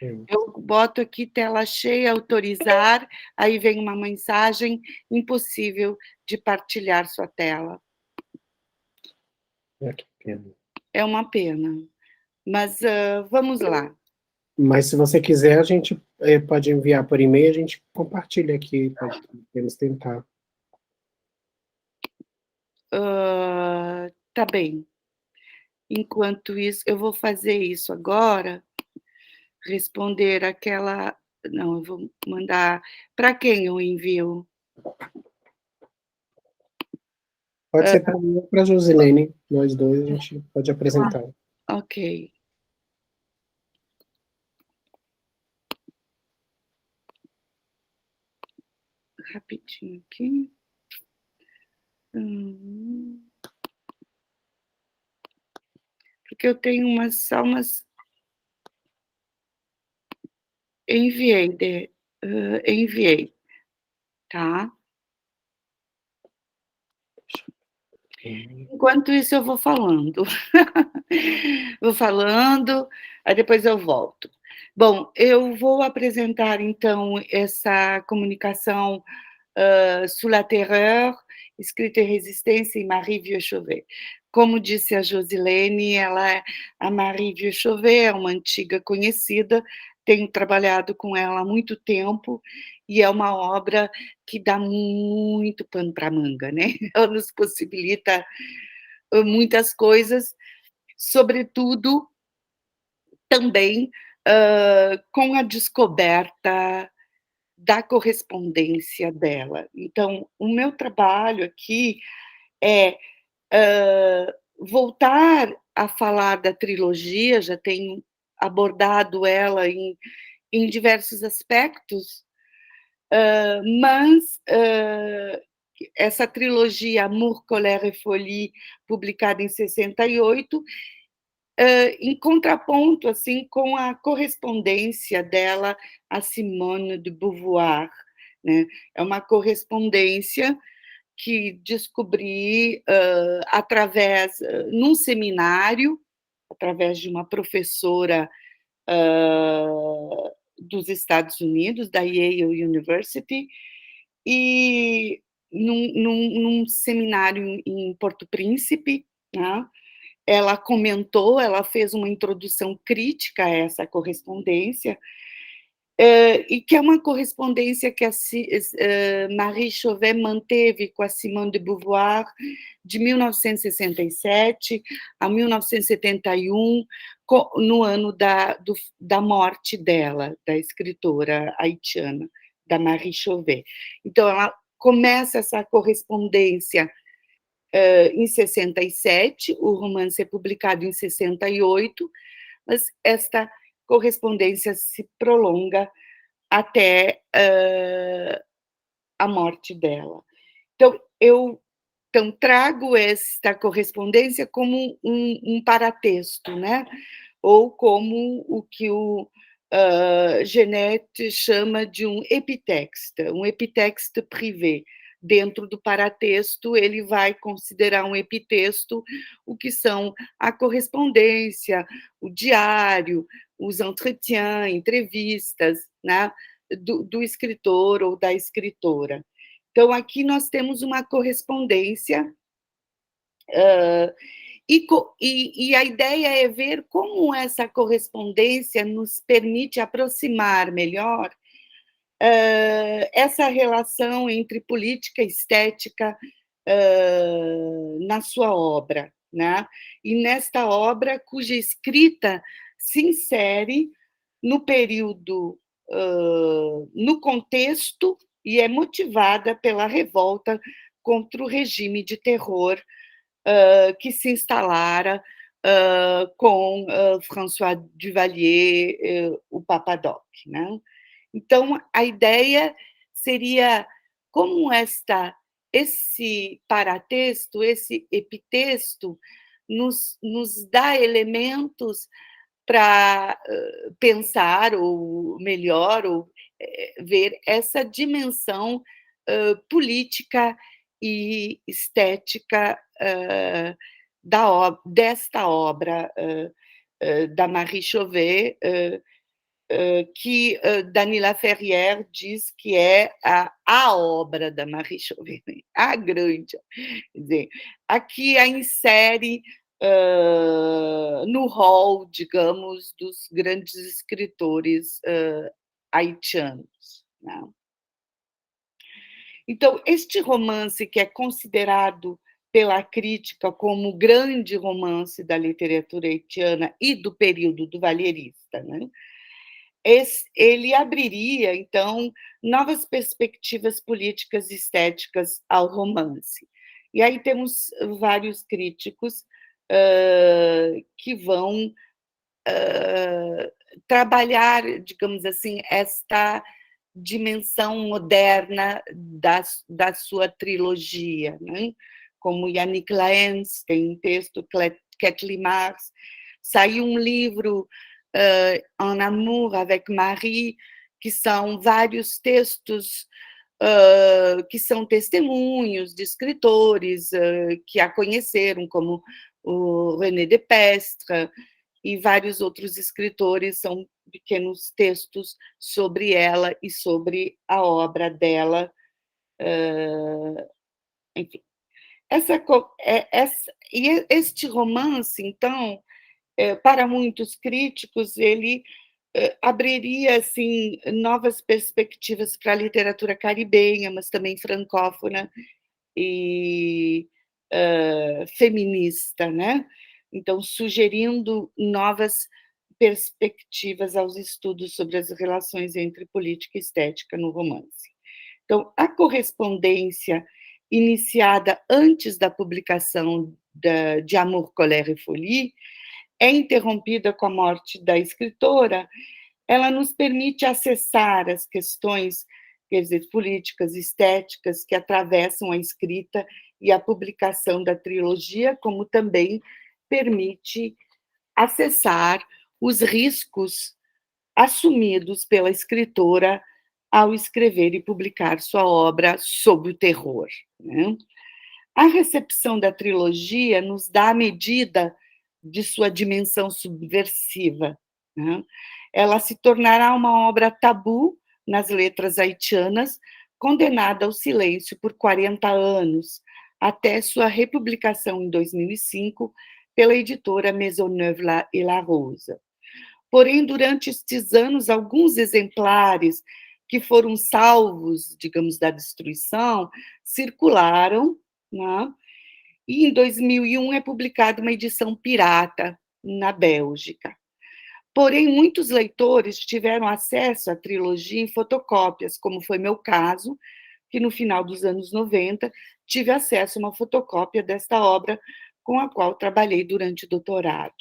Eu boto aqui tela cheia, autorizar, aí vem uma mensagem, impossível de partilhar sua tela. Que pena. É uma pena. Mas vamos lá. Mas se você quiser, a gente pode enviar por e-mail, a gente compartilha aqui, podemos tentar. Tá bem. Enquanto isso, eu vou fazer isso agora, responder aquela... Não, eu vou mandar... Para quem eu envio? Pode ser para mim ou para a Josilene, nós dois a gente pode apresentar. Ok. Rapidinho aqui. Porque eu tenho só umas... Enviei, tá? Enquanto isso, eu vou falando. Vou falando, aí depois eu volto. Bom, eu vou apresentar, então, essa comunicação Sous la Terreur, Escrita e Resistência, em Marie Vieux-Chauvet. Como disse a Josilene, a Marie Vieux-Chauvet é uma antiga conhecida, tenho trabalhado com ela há muito tempo, e é uma obra que dá muito pano para manga, né? Ela nos possibilita muitas coisas, sobretudo também com a descoberta da correspondência dela. Então, o meu trabalho aqui é voltar a falar da trilogia, já tenho abordado ela em diversos aspectos, mas essa trilogia Amour, Colère et Folie, publicada em 68, em contraponto assim com a correspondência dela a Simone de Beauvoir, né? É uma correspondência que descobri através num seminário, através de uma professora dos Estados Unidos, da Yale University, e num seminário em Porto Príncipe, né? Ela comentou, ela fez uma introdução crítica a essa correspondência, e que é uma correspondência que a Marie Chauvet manteve com a Simone de Beauvoir de 1967 a 1971, no ano da morte dela, da escritora haitiana, da Marie Chauvet. Então, ela começa essa correspondência em 67, o romance é publicado em 68, mas esta correspondência se prolonga até a morte dela. Então, eu trago esta correspondência como um paratexto, né? Ou como o que o Genet chama de um epitexte privé. Dentro do paratexto, ele vai considerar um epitexto o que são a correspondência, o diário, os entretiens, entrevistas, né, do escritor ou da escritora. Então, aqui nós temos uma correspondência E a ideia é ver como essa correspondência nos permite aproximar melhor essa relação entre política e estética na sua obra, né? E nesta obra cuja escrita se insere no período, no contexto, e é motivada pela revolta contra o regime de terror que se instalara com François Duvalier, o Papa-Doc, né? Então, a ideia seria como esse paratexto, esse epitexto, nos dá elementos para pensar, ou melhor, ou ver essa dimensão política e estética desta obra da Marie Chauvet, que Dany Laferrière diz que é a obra da Marie Chauvet, a grande. Quer dizer, aqui a insere no hall, digamos, dos grandes escritores haitianos, né? Então, este romance, que é considerado pela crítica como o grande romance da literatura haitiana e do período duvalierista, né? Ele abriria, então, novas perspectivas políticas e estéticas ao romance. E aí temos vários críticos que vão trabalhar, digamos assim, esta dimensão moderna da sua trilogia, né? Como Yannick Laens, tem um texto, Kathleen Mars, saiu um livro, En Amour avec Marie, que são vários textos que são testemunhos de escritores que a conheceram, como o René Depestre, e vários outros escritores, são pequenos textos sobre ela e sobre a obra dela. Enfim, este romance, então, para muitos críticos, ele abriria assim novas perspectivas para a literatura caribenha, mas também francófona e feminista, né? Então, sugerindo novas perspectivas aos estudos sobre as relações entre política e estética no romance. Então, a correspondência iniciada antes da publicação de Amour, Colère et Folie é interrompida com a morte da escritora. Ela nos permite acessar as questões, quer dizer, políticas e estéticas que atravessam a escrita e a publicação da trilogia, como também permite acessar os riscos assumidos pela escritora ao escrever e publicar sua obra sobre o terror, né? A recepção da trilogia nos dá a medida de sua dimensão subversiva, né? Ela se tornará uma obra tabu nas letras haitianas, condenada ao silêncio por 40 anos, até sua republicação em 2005 pela editora Maisonneuve et La Rose. Porém, durante estes anos, alguns exemplares que foram salvos, digamos, da destruição, circularam, né? E em 2001 é publicada uma edição pirata na Bélgica. Porém, muitos leitores tiveram acesso à trilogia em fotocópias, como foi meu caso, que no final dos anos 90 tive acesso a uma fotocópia desta obra com a qual trabalhei durante o doutorado.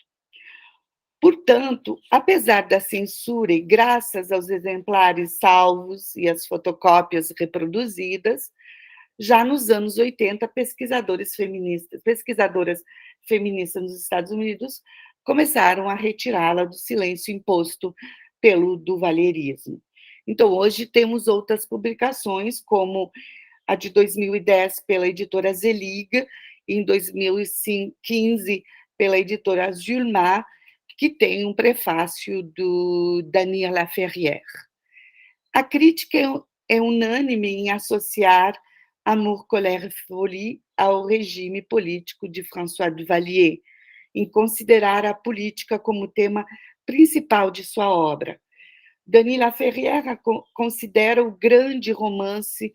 Portanto, apesar da censura e graças aos exemplares salvos e às fotocópias reproduzidas, já nos anos 80, pesquisadoras feministas nos Estados Unidos começaram a retirá-la do silêncio imposto pelo duvalierismo. Então, hoje temos outras publicações, como a de 2010 pela editora Zelig, em 2015 pela editora Julma, que tem um prefácio do Dany Laferrière. A crítica é unânime em associar Amour, Colère et Folie ao regime político de François Duvalier, em considerar a política como tema principal de sua obra. Denis Laferrière considera o grande romance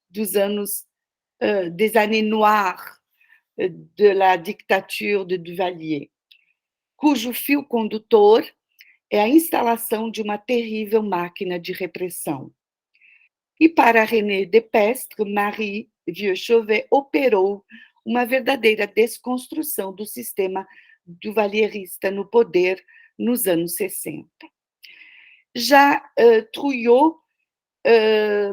dos anos des années noires de la dictature de Duvalier, cujo fio condutor é a instalação de uma terrível máquina de repressão. E para René Depestre, Marie Vieux-Chauvet operou uma verdadeira desconstrução do sistema duvalierista no poder nos anos 60. Já Trouillot,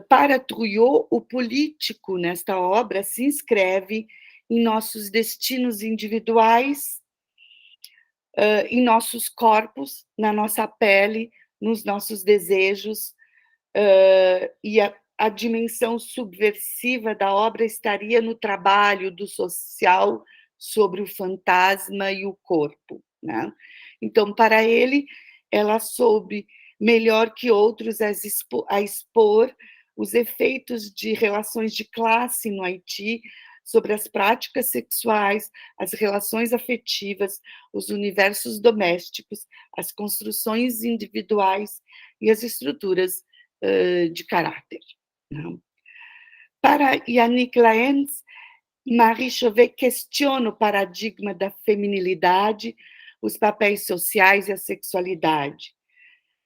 para Trouillot, o político nesta obra se inscreve em nossos destinos individuais, em nossos corpos, na nossa pele, nos nossos desejos, e a dimensão subversiva da obra estaria no trabalho do social sobre o fantasma e o corpo, né? Então, para ele, ela soube melhor que outros a expor os efeitos de relações de classe no Haiti sobre as práticas sexuais, as relações afetivas, os universos domésticos, as construções individuais e as estruturas de caráter. Não? Para Yannick Laens, Marie Chauvet questiona o paradigma da feminilidade, os papéis sociais e a sexualidade.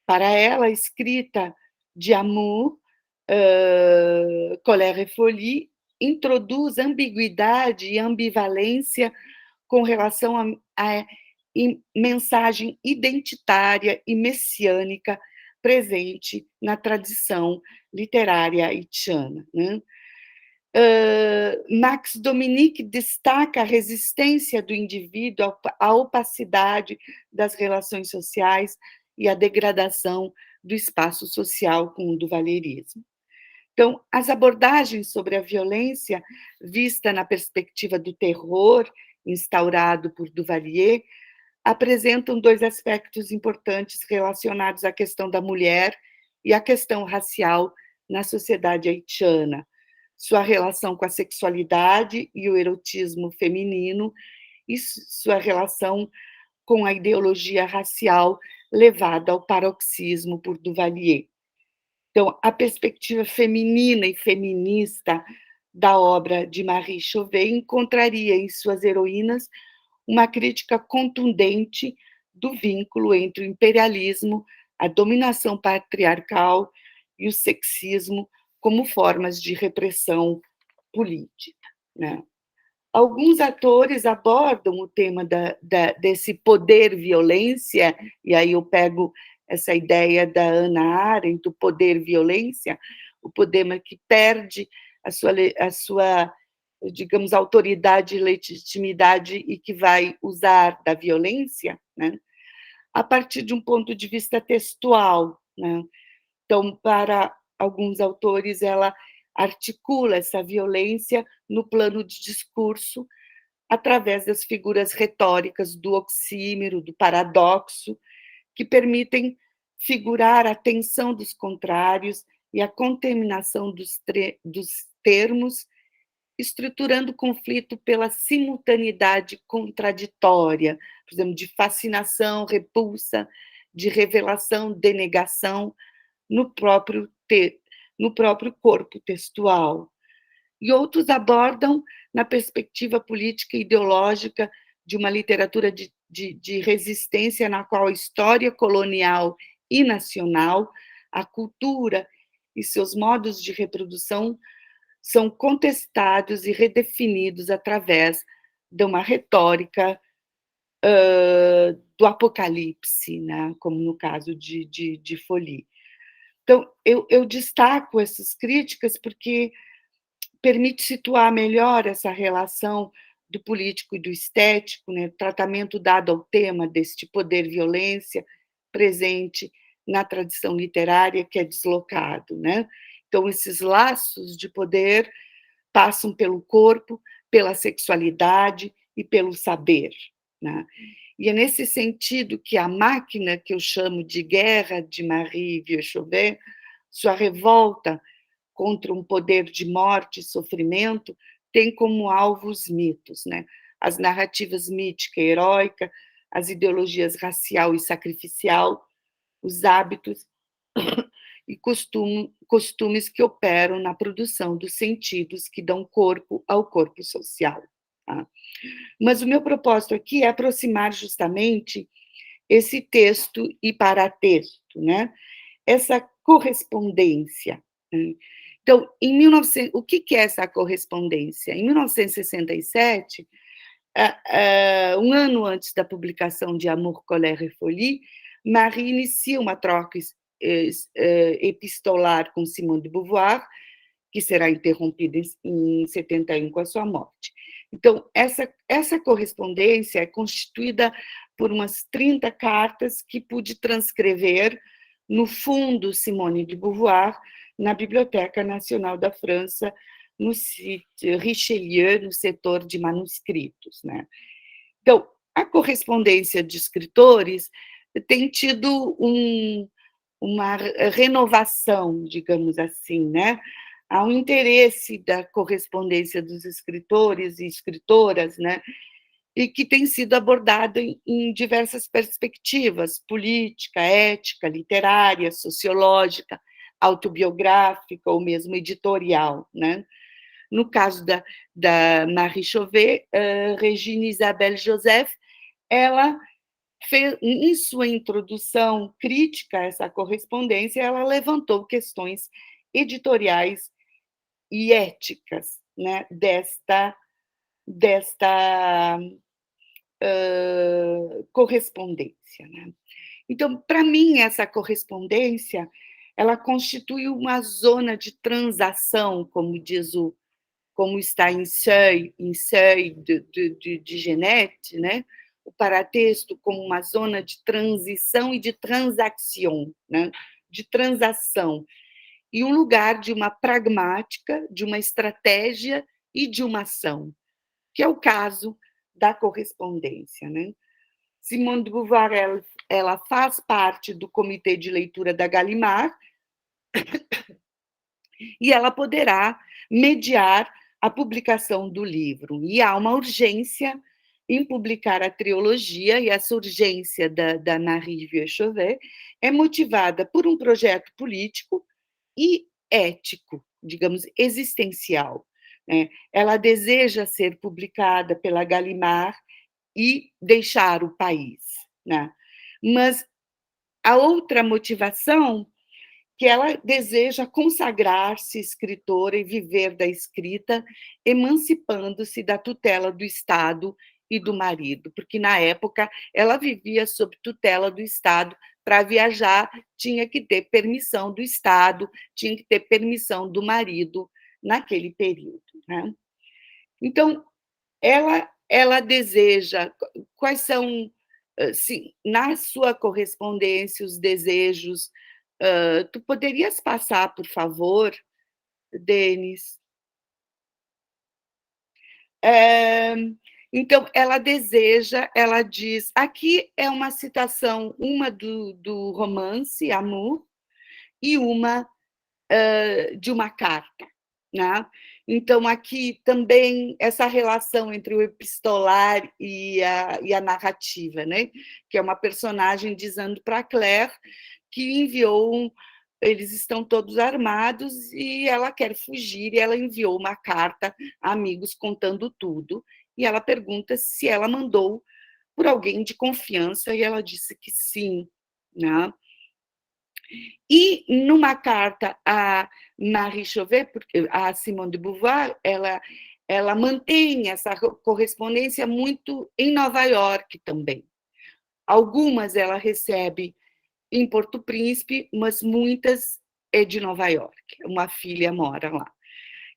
Para ela, a escrita de Amour, Colère et Folie, introduz ambiguidade e ambivalência com relação à mensagem identitária e messiânica presente na tradição literária haitiana. Né? Max Dominique destaca a resistência do indivíduo à opacidade das relações sociais e à degradação do espaço social com o duvalierismo. Então, as abordagens sobre a violência, vista na perspectiva do terror instaurado por Duvalier, apresentam dois aspectos importantes relacionados à questão da mulher e à questão racial na sociedade haitiana, sua relação com a sexualidade e o erotismo feminino e sua relação com a ideologia racial levada ao paroxismo por Duvalier. Então, a perspectiva feminina e feminista da obra de Marie Chauvet encontraria em suas heroínas uma crítica contundente do vínculo entre o imperialismo, a dominação patriarcal e o sexismo como formas de repressão política. Né? Alguns atores abordam o tema desse poder-violência, e aí eu pego essa ideia da Hannah Arendt, do poder-violência, o poder que perde a sua, digamos, autoridade e legitimidade e que vai usar da violência, né? A partir de um ponto de vista textual. Né? Então, para alguns autores, ela articula essa violência no plano de discurso através das figuras retóricas do oxímero, do paradoxo, que permitem figurar a tensão dos contrários e a contaminação dos termos, estruturando o conflito pela simultaneidade contraditória, por exemplo, de fascinação, repulsa, de revelação, denegação, no próprio corpo textual. E outros abordam na perspectiva política e ideológica de uma literatura de resistência na qual a história colonial e nacional, a cultura e seus modos de reprodução são contestados e redefinidos através de uma retórica do apocalipse, né? Como no caso de Folie. Então, eu destaco essas críticas porque permite situar melhor essa relação do político e do estético, né? O tratamento dado ao tema deste poder-violência presente na tradição literária que é deslocado. Né? Então, esses laços de poder passam pelo corpo, pela sexualidade e pelo saber. Né? E é nesse sentido que a máquina, que eu chamo de guerra de Marie Vieux-Chauvet, sua revolta contra um poder de morte e sofrimento, tem como alvo os mitos. Né? as narrativas mítica e heróica, as ideologias racial e sacrificial, os hábitos e costumes que operam na produção dos sentidos que dão corpo ao corpo social. Tá? Mas o meu propósito aqui é aproximar justamente esse texto e paratexto, né? Essa correspondência. Né? Então, o que é essa correspondência? Em 1967, um ano antes da publicação de Amour, Colère et Folie, Marie inicia uma troca epistolar com Simone de Beauvoir, que será interrompida em 71 com a sua morte. Então, essa correspondência é constituída por umas 30 cartas que pude transcrever no Fundo Simone de Beauvoir, na Biblioteca Nacional da França, no sítio Richelieu, no setor de manuscritos. Né? Então, a correspondência de escritores tem tido uma renovação, digamos assim, né? Há um interesse da correspondência dos escritores e escritoras, né? E que tem sido abordado em diversas perspectivas, política, ética, literária, sociológica, autobiográfica ou mesmo editorial. Né? No caso da Marie Chauvet, Regine Isabelle Joseph, ela fez, em sua introdução crítica a essa correspondência, ela levantou questões editoriais e éticas, né, desta correspondência. Né? Então, para mim, essa correspondência ela constitui uma zona de transação, como está em Seuil de Genette, né? O paratexto como uma zona de transição e de transação, né? De transação, e um lugar de uma pragmática, de uma estratégia e de uma ação, que é o caso da correspondência. Né? Simone de Beauvoir ela faz parte do comitê de leitura da Gallimard e ela poderá mediar a publicação do livro. E há uma urgência em publicar a trilogia, e essa urgência da Marie Vieux-Chauvet é motivada por um projeto político e ético, digamos, existencial. Né? Ela deseja ser publicada pela Gallimard e deixar o país. Né? Mas a outra motivação que ela deseja consagrar-se escritora e viver da escrita, emancipando-se da tutela do Estado e do marido, porque na época ela vivia sob tutela do Estado. Para viajar tinha que ter permissão do Estado, tinha que ter permissão do marido naquele período. Né? Então, ela deseja, quais são, sim, na sua correspondência, os desejos. Tu poderias passar, por favor, Denis? Então, ela diz, aqui é uma citação, uma do romance Amour e uma de uma carta. Né? Então, aqui também essa relação entre o epistolar e a narrativa, né? Que é uma personagem dizendo para Claire que enviou, eles estão todos armados e ela quer fugir, e ela enviou uma carta a amigos contando tudo, e ela pergunta se ela mandou por alguém de confiança, e ela disse que sim. Né? E numa carta a Marie Chauvet, a Simone de Beauvoir, ela mantém essa correspondência muito em Nova York também. Algumas ela recebe em Porto Príncipe, mas muitas é de Nova York. Uma filha mora lá.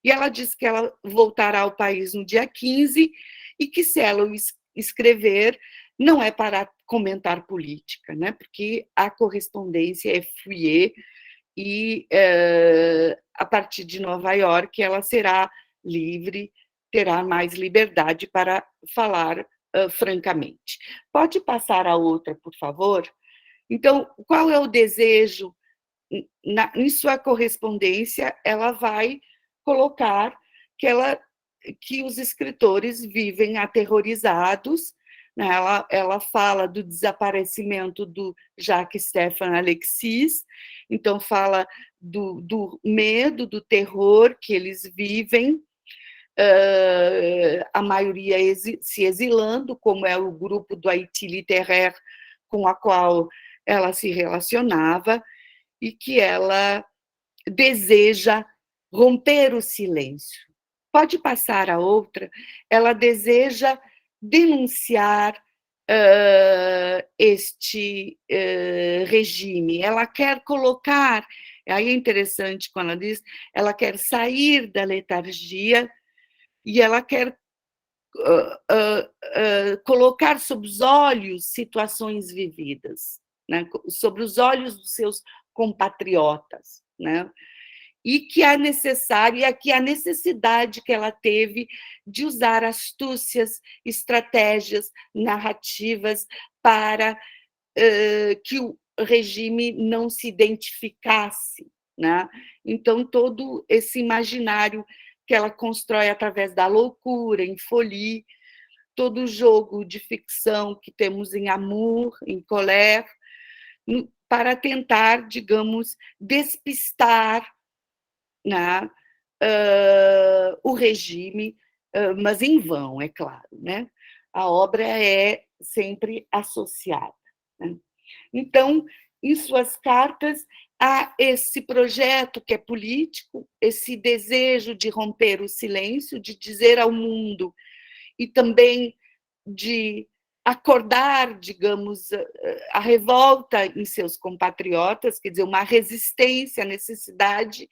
E ela diz que ela voltará ao país no dia 15 e que, se ela escrever, não é para comentar política, né? Porque a correspondência é fouillée e, a partir de Nova York, ela será livre, terá mais liberdade para falar francamente. Pode passar a outra, por favor? Então, qual é o desejo? Em sua correspondência, ela vai colocar que ela que os escritores vivem aterrorizados, né? Ela fala do desaparecimento do Jacques-Stéphane Alexis, então fala do medo, do terror que eles vivem, a maioria se exilando, como é o grupo do Haïti Littéraire com a qual ela se relacionava, e que ela deseja romper o silêncio. Pode passar a outra, ela deseja denunciar este regime, ela quer colocar, aí é interessante quando ela diz, ela quer sair da letargia e ela quer colocar sob os olhos situações vividas, né? Sobre os olhos dos seus compatriotas, né? E que a necessidade que ela teve de usar astúcias, estratégias, narrativas para que o regime não se identificasse, né? Então, todo esse imaginário que ela constrói através da loucura, em Folie, todo o jogo de ficção que temos em Amour, em Colère, para tentar, digamos, despistar, né, o regime, mas em vão, é claro, né? A obra é sempre associada, né? Então, em suas cartas, há esse projeto que é político, esse desejo de romper o silêncio, de dizer ao mundo, e também de acordar, digamos, a revolta em seus compatriotas, quer dizer, uma resistência à necessidade,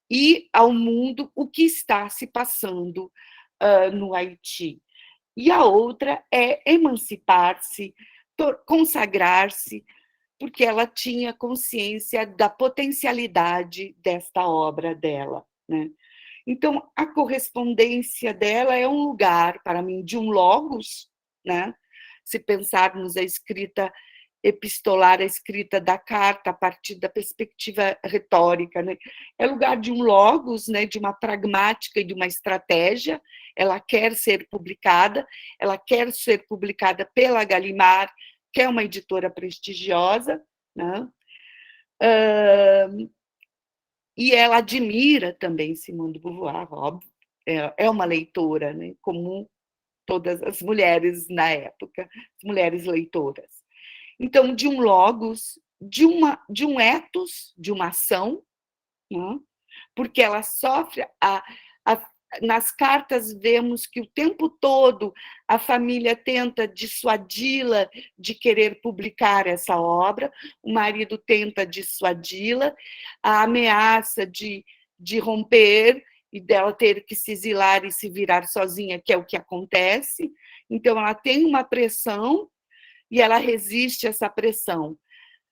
e ao mundo o que está se passando no Haiti. E a outra é emancipar-se, consagrar-se, porque ela tinha consciência da potencialidade desta obra dela, né? Então, a correspondência dela é um lugar, para mim, de um logos, né? Se pensarmos a escrita epistolar, a escrita da carta a partir da perspectiva retórica, né? É lugar de um logos, né? De uma pragmática e de uma estratégia. Ela quer ser publicada pela Gallimard, que é uma editora prestigiosa, né? E ela admira também Simone de Beauvoir, óbvio, é uma leitora, né? Como todas as mulheres na época, as mulheres leitoras. Então, de um logos, de um ethos, de uma ação, né? Porque ela sofre nas cartas vemos que o tempo todo a família tenta dissuadi-la de querer publicar essa obra, o marido tenta dissuadi-la, a ameaça de romper e dela ter que se exilar e se virar sozinha, que é o que acontece. Então, ela tem uma pressão e ela resiste a essa pressão.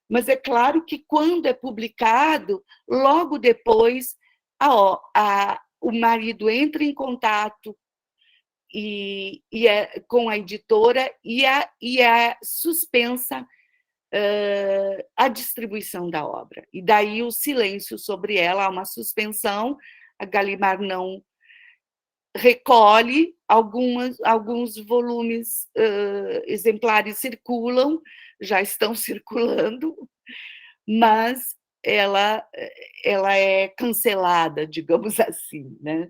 Mas é claro que, quando é publicado, logo depois, o marido entra em contato com a editora e é suspensa a distribuição da obra. E daí o silêncio sobre ela, há uma suspensão, a Gallimard não recolhe, alguns volumes exemplares circulam, já estão circulando, mas ela é cancelada, digamos assim, né?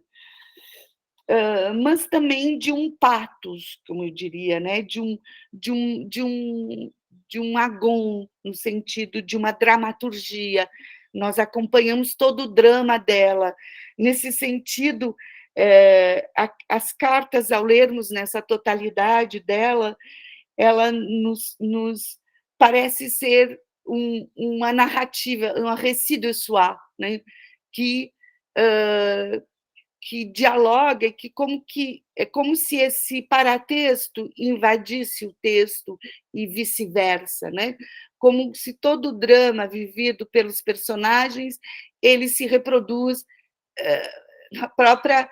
Mas também de um pathos, como eu diria, né? de um agon, no sentido de uma dramaturgia. Nós acompanhamos todo o drama dela. Nesse sentido, as cartas, ao lermos nessa totalidade dela, ela nos parece ser uma narrativa, um récit de soi, né? que dialoga, é como se esse paratexto invadisse o texto e vice-versa, né? Como se todo o drama vivido pelos personagens ele se reproduz na própria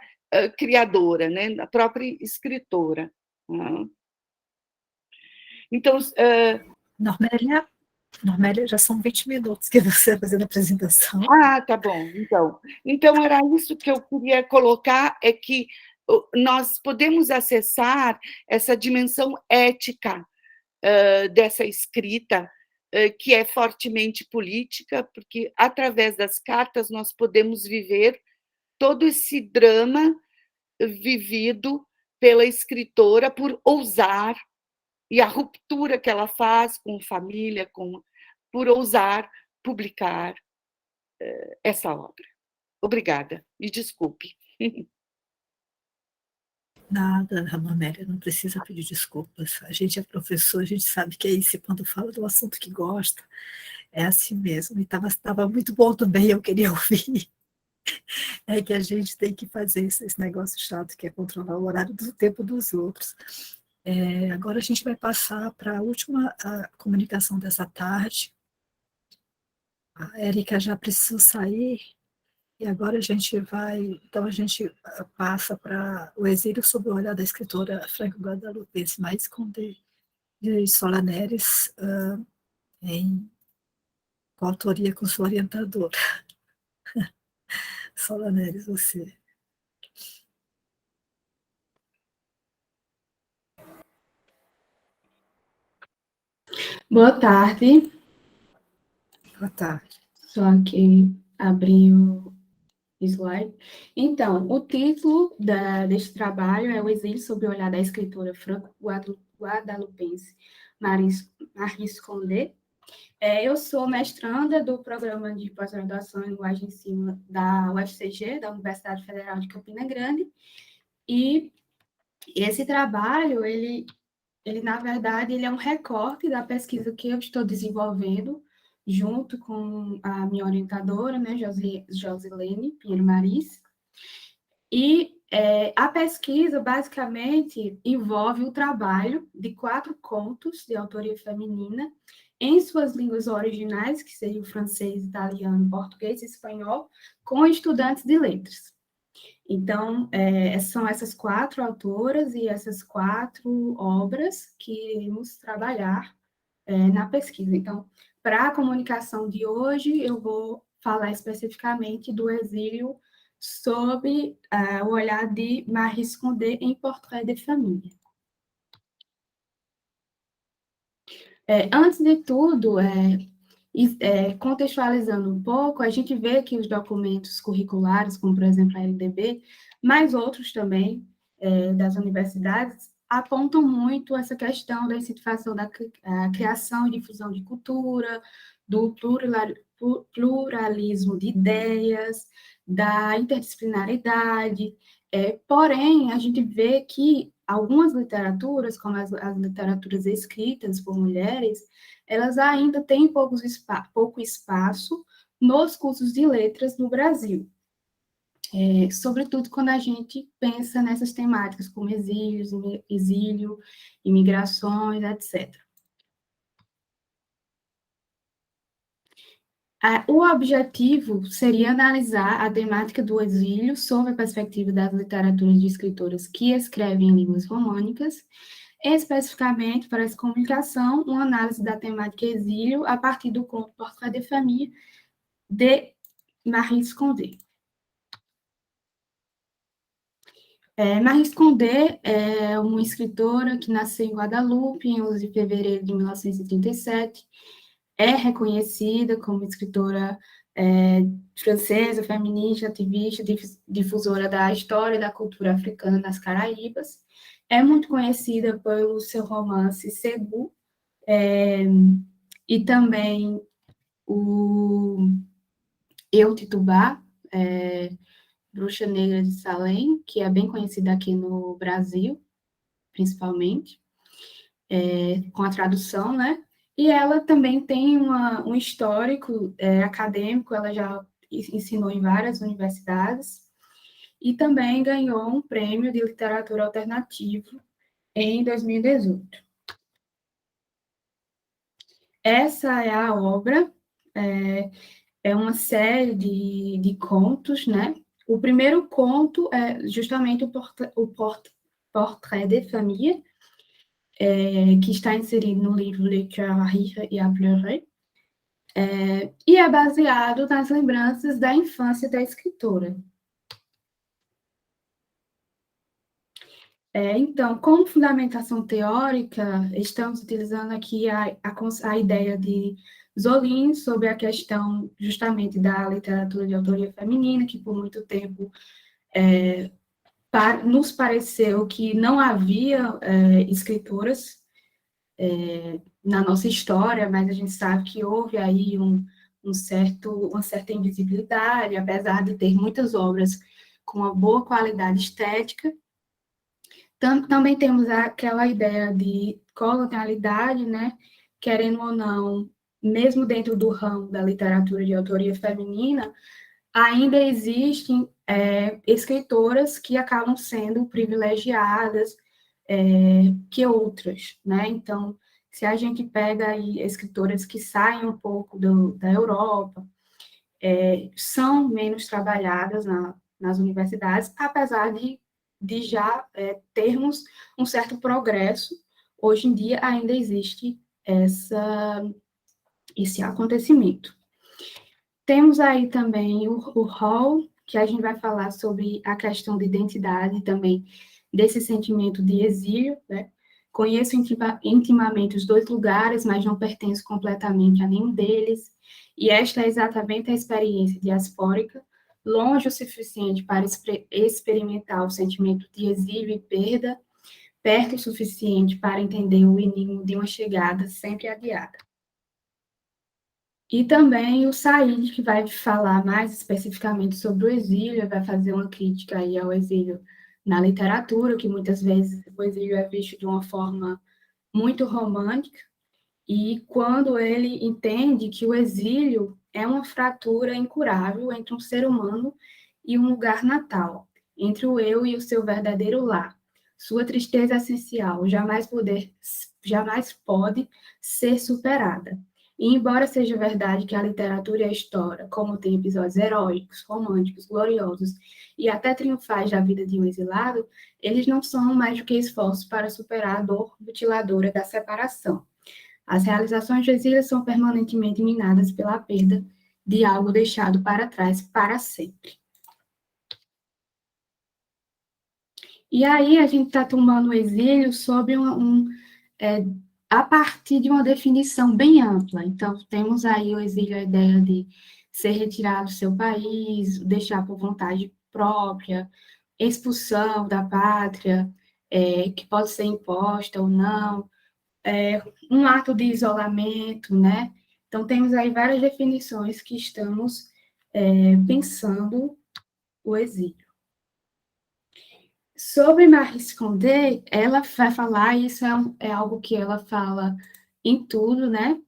criadora, né? Na própria escritora. Então, Normélia, já são 20 minutos que você está fazendo a apresentação. Tá bom. Então era isso que eu queria colocar, é que nós podemos acessar essa dimensão ética dessa escrita, que é fortemente política, porque, através das cartas, nós podemos viver todo esse drama vivido pela escritora por ousar, e a ruptura que ela faz com família, por ousar publicar essa obra. Obrigada, me desculpe. Nada, Mamélia, não precisa pedir desculpas. A gente é professor, a gente sabe que é isso, e quando fala do assunto que gosta, é assim mesmo. E estava muito bom também, eu queria ouvir. É que a gente tem que fazer esse negócio chato, que é controlar o horário do tempo dos outros. Agora a gente vai passar para a última comunicação dessa tarde. A Érica já precisou sair, e agora a gente passa para o exílio sob o olhar da escritora franco-guadalupense Maris Condé de Solaneres, em coautoria com sua orientadora. Solaneres, você. Boa tarde. Boa tarde. Só aqui abrir o slide. Então, o título deste trabalho é O Exílio sob o olhar da escritora franco-guadalupense Maris Condé. Eu sou mestranda do programa de pós-graduação em linguagem e ensino da UFCG, da Universidade Federal de Campina Grande, e esse trabalho, ele na verdade, ele é um recorte da pesquisa que eu estou desenvolvendo junto com a minha orientadora, né, Josilene Pinheiro Maris. E a pesquisa, basicamente, envolve o trabalho de 4 contos de autoria feminina em suas línguas originais, que seriam francês, italiano, português e espanhol, com estudantes de letras. Então, são essas 4 autoras e essas 4 obras que iremos trabalhar na pesquisa. Então, para a comunicação de hoje, eu vou falar especificamente do exílio sob o olhar de Maris Condé em Portrait de Família. Antes de tudo, contextualizando um pouco, a gente vê que os documentos curriculares, como, por exemplo, a LDB, mas outros também das universidades, apontam muito essa questão da incentivação da criação e difusão de cultura, do pluralismo de ideias, da interdisciplinaridade. Porém, a gente vê que algumas literaturas, como as literaturas escritas por mulheres, elas ainda têm pouco espaço nos cursos de letras no Brasil. Sobretudo quando a gente pensa nessas temáticas como exílio, imigrações, etc. O objetivo seria analisar a temática do exílio sob a perspectiva das literaturas de escritoras que escrevem em línguas românicas, especificamente para essa comunicação, uma análise da temática exílio a partir do conto Portrait de Famille de Maris Condé. Maris Condé é uma escritora que nasceu em Guadalupe em 11 de fevereiro de 1937, é reconhecida como escritora francesa, feminista, ativista, difusora da história e da cultura africana nas Caraíbas. É muito conhecida pelo seu romance Ségou, e também o Eu Titubá, Bruxa Negra de Salem, que é bem conhecida aqui no Brasil, principalmente, com a tradução, né? E ela também tem um histórico acadêmico, ela já ensinou em várias universidades, e também ganhou um prêmio de literatura alternativa em 2018. Essa é a obra, é uma série de contos, né? O primeiro conto é justamente o Portrait de Famille, que está inserido no livro Le Cœur à rire et à pleurer, e é baseado nas lembranças da infância da escritora. Então, como fundamentação teórica, estamos utilizando aqui a ideia de Zolin sobre a questão justamente da literatura de autoria feminina, que por muito tempo nos pareceu que não havia escritoras na nossa história, mas a gente sabe que houve aí uma certa invisibilidade, apesar de ter muitas obras com uma boa qualidade estética. Também temos aquela ideia de colonialidade, né? Querendo ou não, mesmo dentro do ramo da literatura de autoria feminina, ainda existem escritoras que acabam sendo privilegiadas que outras, né? Então, se a gente pega aí escritoras que saem um pouco da Europa, são menos trabalhadas nas universidades, apesar de já termos um certo progresso. Hoje em dia ainda existe esse acontecimento. Temos aí também o Hall, que a gente vai falar sobre a questão de identidade também, desse sentimento de exílio, né? Conheço intimamente os dois lugares, mas não pertenço completamente a nenhum deles, e esta é exatamente a experiência diaspórica, longe o suficiente para experimentar o sentimento de exílio e perda, perto o suficiente para entender o enigma de uma chegada sempre adiada. E também o Said, que vai falar mais especificamente sobre o exílio, vai fazer uma crítica aí ao exílio na literatura, que muitas vezes o exílio é visto de uma forma muito romântica, e quando ele entende que o exílio é uma fratura incurável entre um ser humano e um lugar natal, entre o eu e o seu verdadeiro lar. Sua tristeza essencial jamais pode ser superada. E embora seja verdade que a literatura e a história, como tem episódios heróicos, românticos, gloriosos e até triunfais da vida de um exilado, eles não são mais do que esforços para superar a dor mutiladora da separação. As realizações do exílio são permanentemente minadas pela perda de algo deixado para trás para sempre. E aí a gente está tomando o exílio sobre a partir de uma definição bem ampla. Então, temos aí o exílio, a ideia de ser retirado do seu país, deixar por vontade própria, expulsão da pátria, que pode ser imposta ou não, um ato de isolamento, né? Então, temos aí várias definições que estamos pensando o exílio. Sobre Marie Condé, ela vai falar, e isso é algo que ela fala em tudo, né?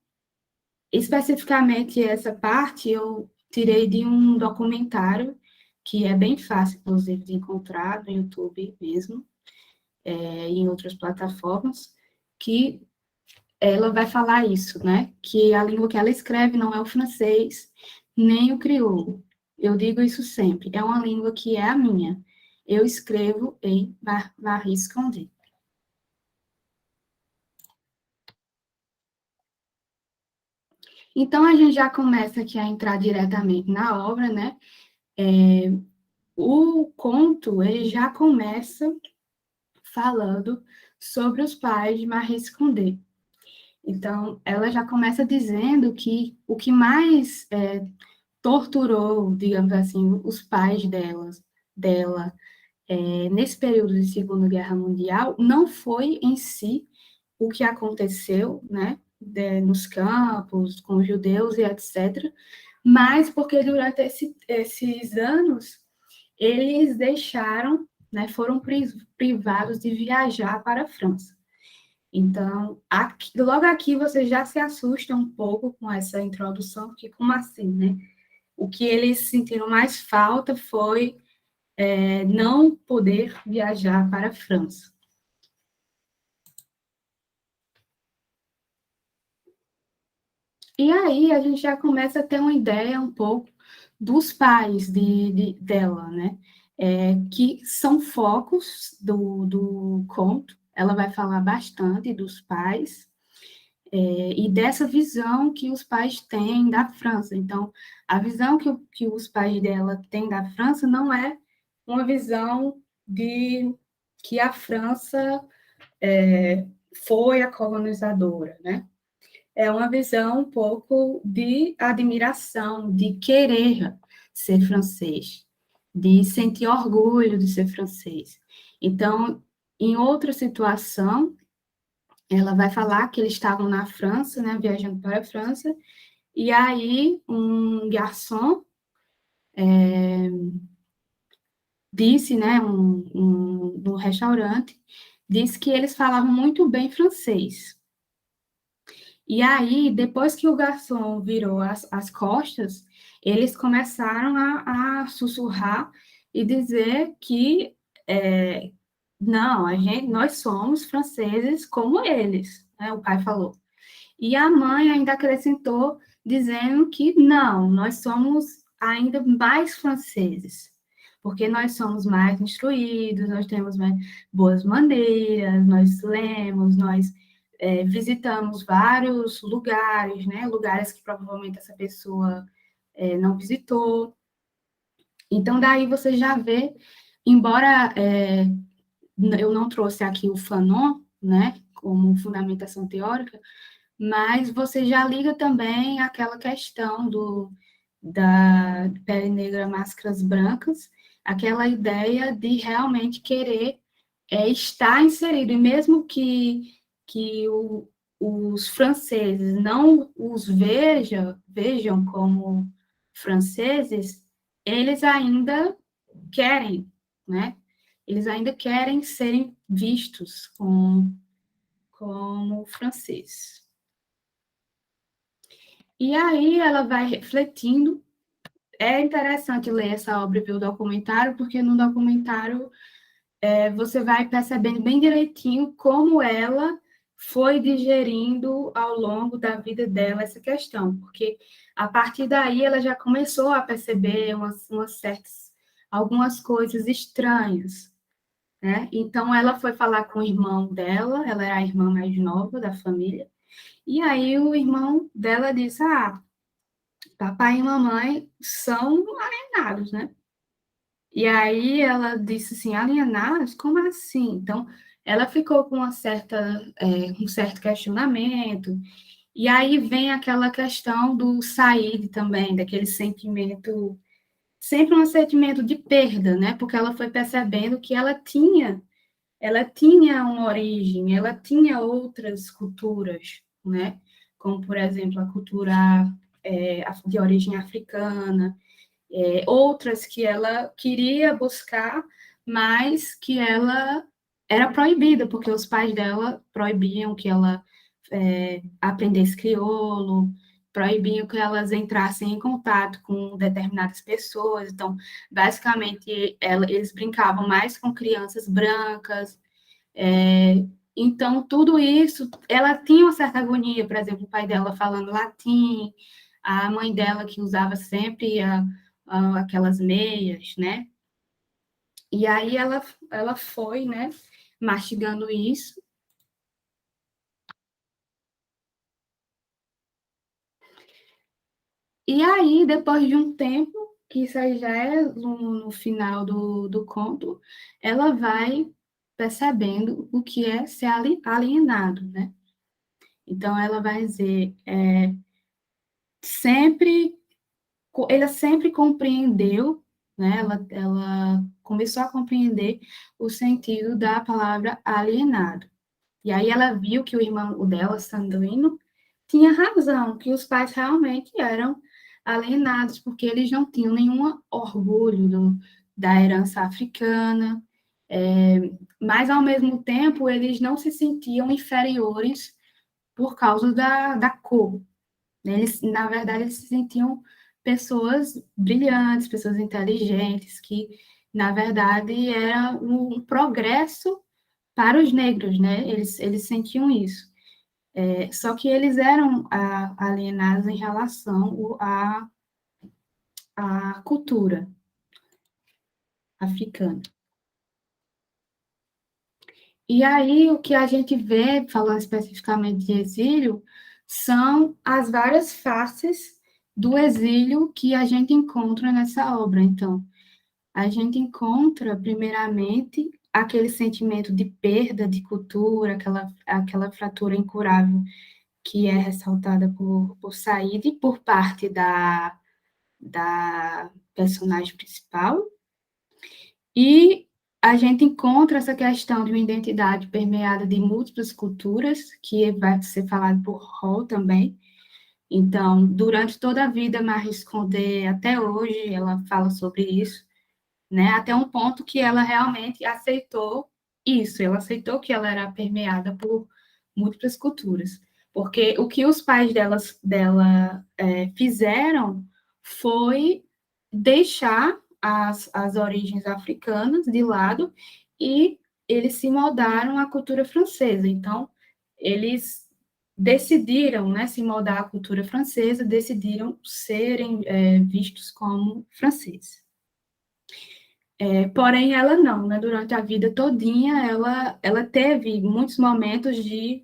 Especificamente essa parte eu tirei de um documentário que é bem fácil, inclusive, de encontrar no YouTube mesmo, e em outras plataformas, que ela vai falar isso, né? Que a língua que ela escreve não é o francês, nem o crioulo. Eu digo isso sempre, é uma língua que é a minha. Eu escrevo em Marie Condé. Então, a gente já começa aqui a entrar diretamente na obra, né? O conto, ele já começa falando sobre os pais de Marie Condé. Então, ela já começa dizendo que o que mais torturou, digamos assim, os pais dela nesse período de Segunda Guerra Mundial não foi em si o que aconteceu, né, nos campos, com os judeus e etc., mas porque durante esses anos eles deixaram, né, foram privados de viajar para a França. Então, logo aqui você já se assusta um pouco com essa introdução, porque como assim, né? O que eles sentiram mais falta foi não poder viajar para a França. E aí a gente já começa a ter uma ideia um pouco dos pais dela, né? Que são focos do conto. Ela vai falar bastante dos pais e dessa visão que os pais têm da França. Então, a visão que os pais dela têm da França não é uma visão de que a França foi a colonizadora, né? É uma visão um pouco de admiração, de querer ser francês, de sentir orgulho de ser francês. Então, em outra situação, ela vai falar que eles estavam na França, né, viajando para a França, e aí um garçom disse, né, no restaurante, disse que eles falavam muito bem francês. E aí, depois que o garçom virou as costas, eles começaram a sussurrar e dizer que não, nós somos franceses como eles, né, o pai falou. E a mãe ainda acrescentou, dizendo que não, nós somos ainda mais franceses, porque nós somos mais instruídos, nós temos mais boas maneiras, nós lemos, nós visitamos vários lugares, né? Lugares que provavelmente essa pessoa não visitou. Então, daí você já vê, embora eu não trouxe aqui o Fanon, né, como fundamentação teórica, mas você já liga também aquela questão da pele negra, máscaras brancas, aquela ideia de realmente querer estar inserido, e mesmo que os franceses não os vejam como franceses, eles ainda querem, né? Eles ainda querem serem vistos como francês. E aí ela vai refletindo. É interessante ler essa obra e ver o documentário, porque no documentário você vai percebendo bem direitinho como ela foi digerindo ao longo da vida dela essa questão, porque a partir daí ela já começou a perceber algumas coisas estranhas, né? Então ela foi falar com o irmão dela, ela era a irmã mais nova da família, e aí o irmão dela disse, papai e mamãe são alienados, né? E aí ela disse assim, alienados? Como assim? Então, ela ficou com um certo questionamento, e aí vem aquela questão do Said também, daquele sentimento, sempre um sentimento de perda, né? Porque ela foi percebendo que ela tinha uma origem, ela tinha outras culturas, né? Como, por exemplo, a cultura de origem africana, outras que ela queria buscar, mas que ela era proibida, porque os pais dela proibiam que ela aprendesse crioulo, proibiam que elas entrassem em contato com determinadas pessoas. Então, basicamente, eles brincavam mais com crianças brancas. Então, tudo isso, ela tinha uma certa agonia, por exemplo, o pai dela falando latim, a mãe dela que usava sempre aquelas meias, né? E aí ela foi, né, mastigando isso. E aí, depois de um tempo, que isso aí já é no final do conto, ela vai percebendo o que é ser alienado, né? Então, ela vai dizer, ela sempre compreendeu, né? Ela começou a compreender o sentido da palavra alienado. E aí ela viu que o irmão dela, Sandrino, tinha razão, que os pais realmente eram alienados, porque eles não tinham nenhum orgulho da herança africana, mas, ao mesmo tempo, eles não se sentiam inferiores por causa da cor. Eles, na verdade, eles se sentiam pessoas brilhantes, pessoas inteligentes, que, na verdade, era um progresso para os negros, né? Eles sentiam isso. Só que eles eram alienados em relação à cultura africana. E aí, o que a gente vê, falando especificamente de exílio, são as várias faces do exílio que a gente encontra nessa obra. Então, a gente encontra, primeiramente, aquele sentimento de perda de cultura, aquela fratura incurável que é ressaltada por Said por parte da personagem principal. E a gente encontra essa questão de uma identidade permeada de múltiplas culturas, que vai ser falado por Hall também. Então, durante toda a vida, Maryse Condé, até hoje, ela fala sobre isso, né? Até um ponto que ela realmente aceitou isso, ela aceitou que ela era permeada por múltiplas culturas. Porque o que os pais dela fizeram foi deixar as origens africanas de lado e eles se moldaram à cultura francesa. Então, eles decidiram, né, se moldar à cultura francesa, decidiram serem vistos como franceses. Porém, ela não, né? Durante a vida todinha, ela teve muitos momentos de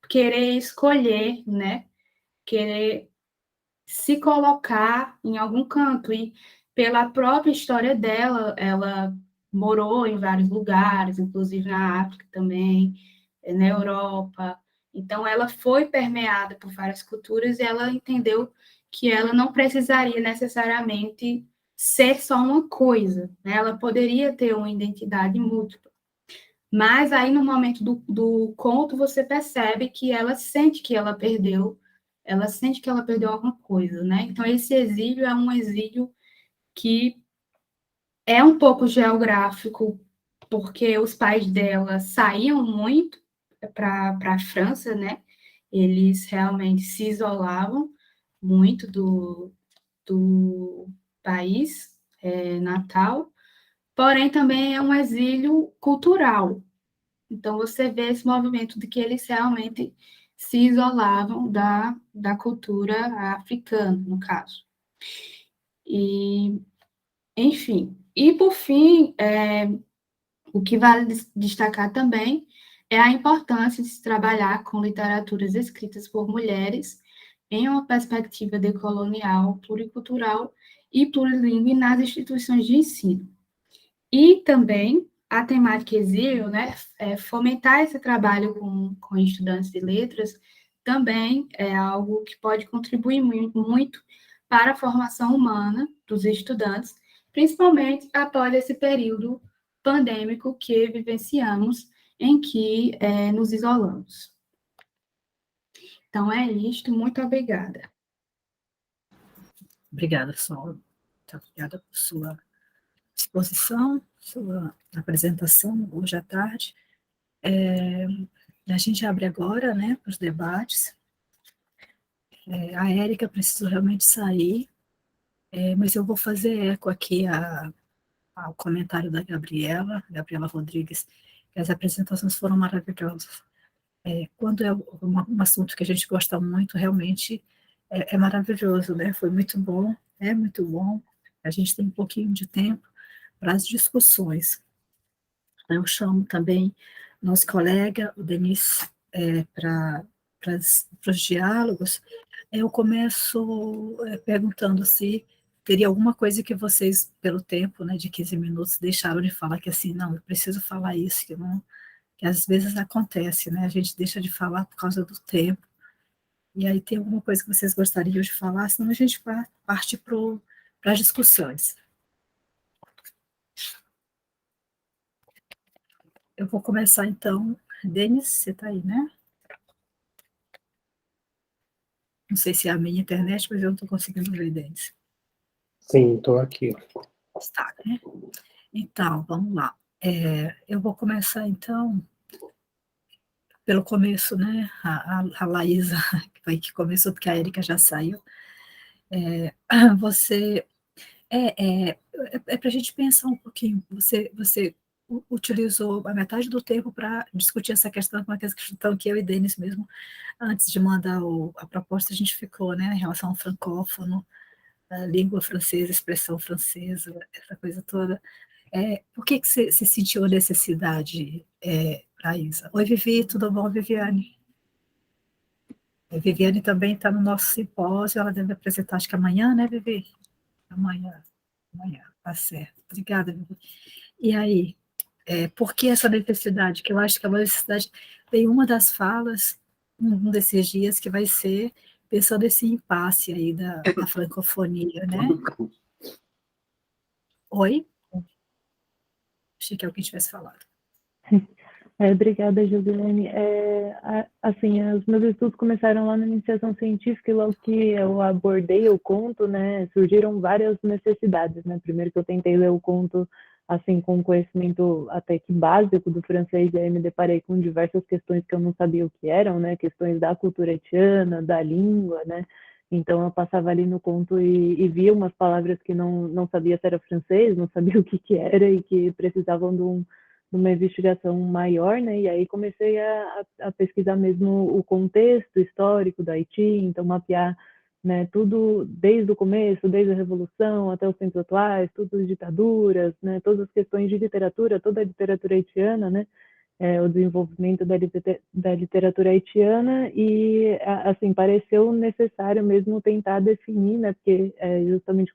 querer escolher, né? Querer se colocar em algum canto. E pela própria história dela, ela morou em vários lugares, inclusive na África também, na Europa. Então, ela foi permeada por várias culturas e ela entendeu que ela não precisaria necessariamente ser só uma coisa, né? Ela poderia ter uma identidade múltipla. Mas aí, no momento do conto, você percebe que ela sente que ela perdeu alguma coisa, né? Então, esse exílio é um exílio que é um pouco geográfico, porque os pais dela saíam muito para a França, né? Eles realmente se isolavam muito do país natal, porém também é um exílio cultural. Então, você vê esse movimento de que eles realmente se isolavam da cultura africana, no caso. E, enfim. E, por fim, o que vale destacar também é a importância de se trabalhar com literaturas escritas por mulheres em uma perspectiva decolonial, pluricultural e plurilingüe nas instituições de ensino. E também a temática exílio, né, fomentar esse trabalho com estudantes de letras também é algo que pode contribuir muito para a formação humana dos estudantes, principalmente após esse período pandêmico que vivenciamos, em que nos isolamos. Então, é isto. Muito obrigada. Obrigada, Sol. Muito obrigada por sua exposição, sua apresentação hoje à tarde. A gente abre agora, né, para os debates. A Érica precisou realmente sair, mas eu vou fazer eco aqui ao comentário da Gabriela Rodrigues, que as apresentações foram maravilhosas. Quando é um assunto que a gente gosta muito, realmente é maravilhoso, né? Foi muito bom, é muito bom. A gente tem um pouquinho de tempo para as discussões. Eu chamo também nosso colega, o Denis, para os diálogos. Eu começo perguntando se teria alguma coisa que vocês, pelo tempo, né, de 15 minutos, deixaram de falar, que assim, não, eu preciso falar isso, que às vezes acontece, né, a gente deixa de falar por causa do tempo, e aí tem alguma coisa que vocês gostariam de falar, senão a gente parte para as discussões. Eu vou começar, então. Denis, você está aí, né? Não sei se é a minha internet, mas eu não estou conseguindo ver, Denis. Sim, estou aqui. Está, né? Então, vamos lá. Eu vou começar, então, pelo começo, né? A Laísa, que começou, porque a Érica já saiu. Você... para a gente pensar um pouquinho. Você utilizou a metade do tempo para discutir essa questão, uma questão que eu e Denis mesmo, antes de mandar a proposta, a gente ficou, né, em relação ao francófono, a língua francesa, expressão francesa, essa coisa toda. Por que você sentiu a necessidade, Raíssa? Oi, Vivi, tudo bom, Viviane? A Viviane também está no nosso simpósio, ela deve apresentar, acho que amanhã, né, Vivi? Amanhã, tá certo. Obrigada, Vivi. E aí, Por que essa necessidade? Que eu acho que é uma necessidade. Tem uma das falas, um desses dias, que vai ser pensando esse impasse aí da francofonia, né? Oi? Achei que alguém tivesse falado. Obrigada, Josilene. Assim, os meus estudos começaram lá na iniciação científica e logo que eu abordei o conto, né, surgiram várias necessidades, né? Primeiro que eu tentei ler o conto, assim, com conhecimento até que básico do francês, e aí me deparei com diversas questões que eu não sabia o que eram, né? Questões da cultura haitiana, da língua, né? Então eu passava ali no conto e via umas palavras que não sabia se era francês, não sabia o que era e que precisavam de uma investigação maior, né? E aí comecei a pesquisar mesmo o contexto histórico da Haiti, então mapear, né, tudo desde o começo, desde a Revolução até os tempos atuais, todas as ditaduras, né, todas as questões de literatura, toda a literatura haitiana, né, o desenvolvimento da literatura haitiana e, assim, pareceu necessário mesmo tentar definir, né, porque justamente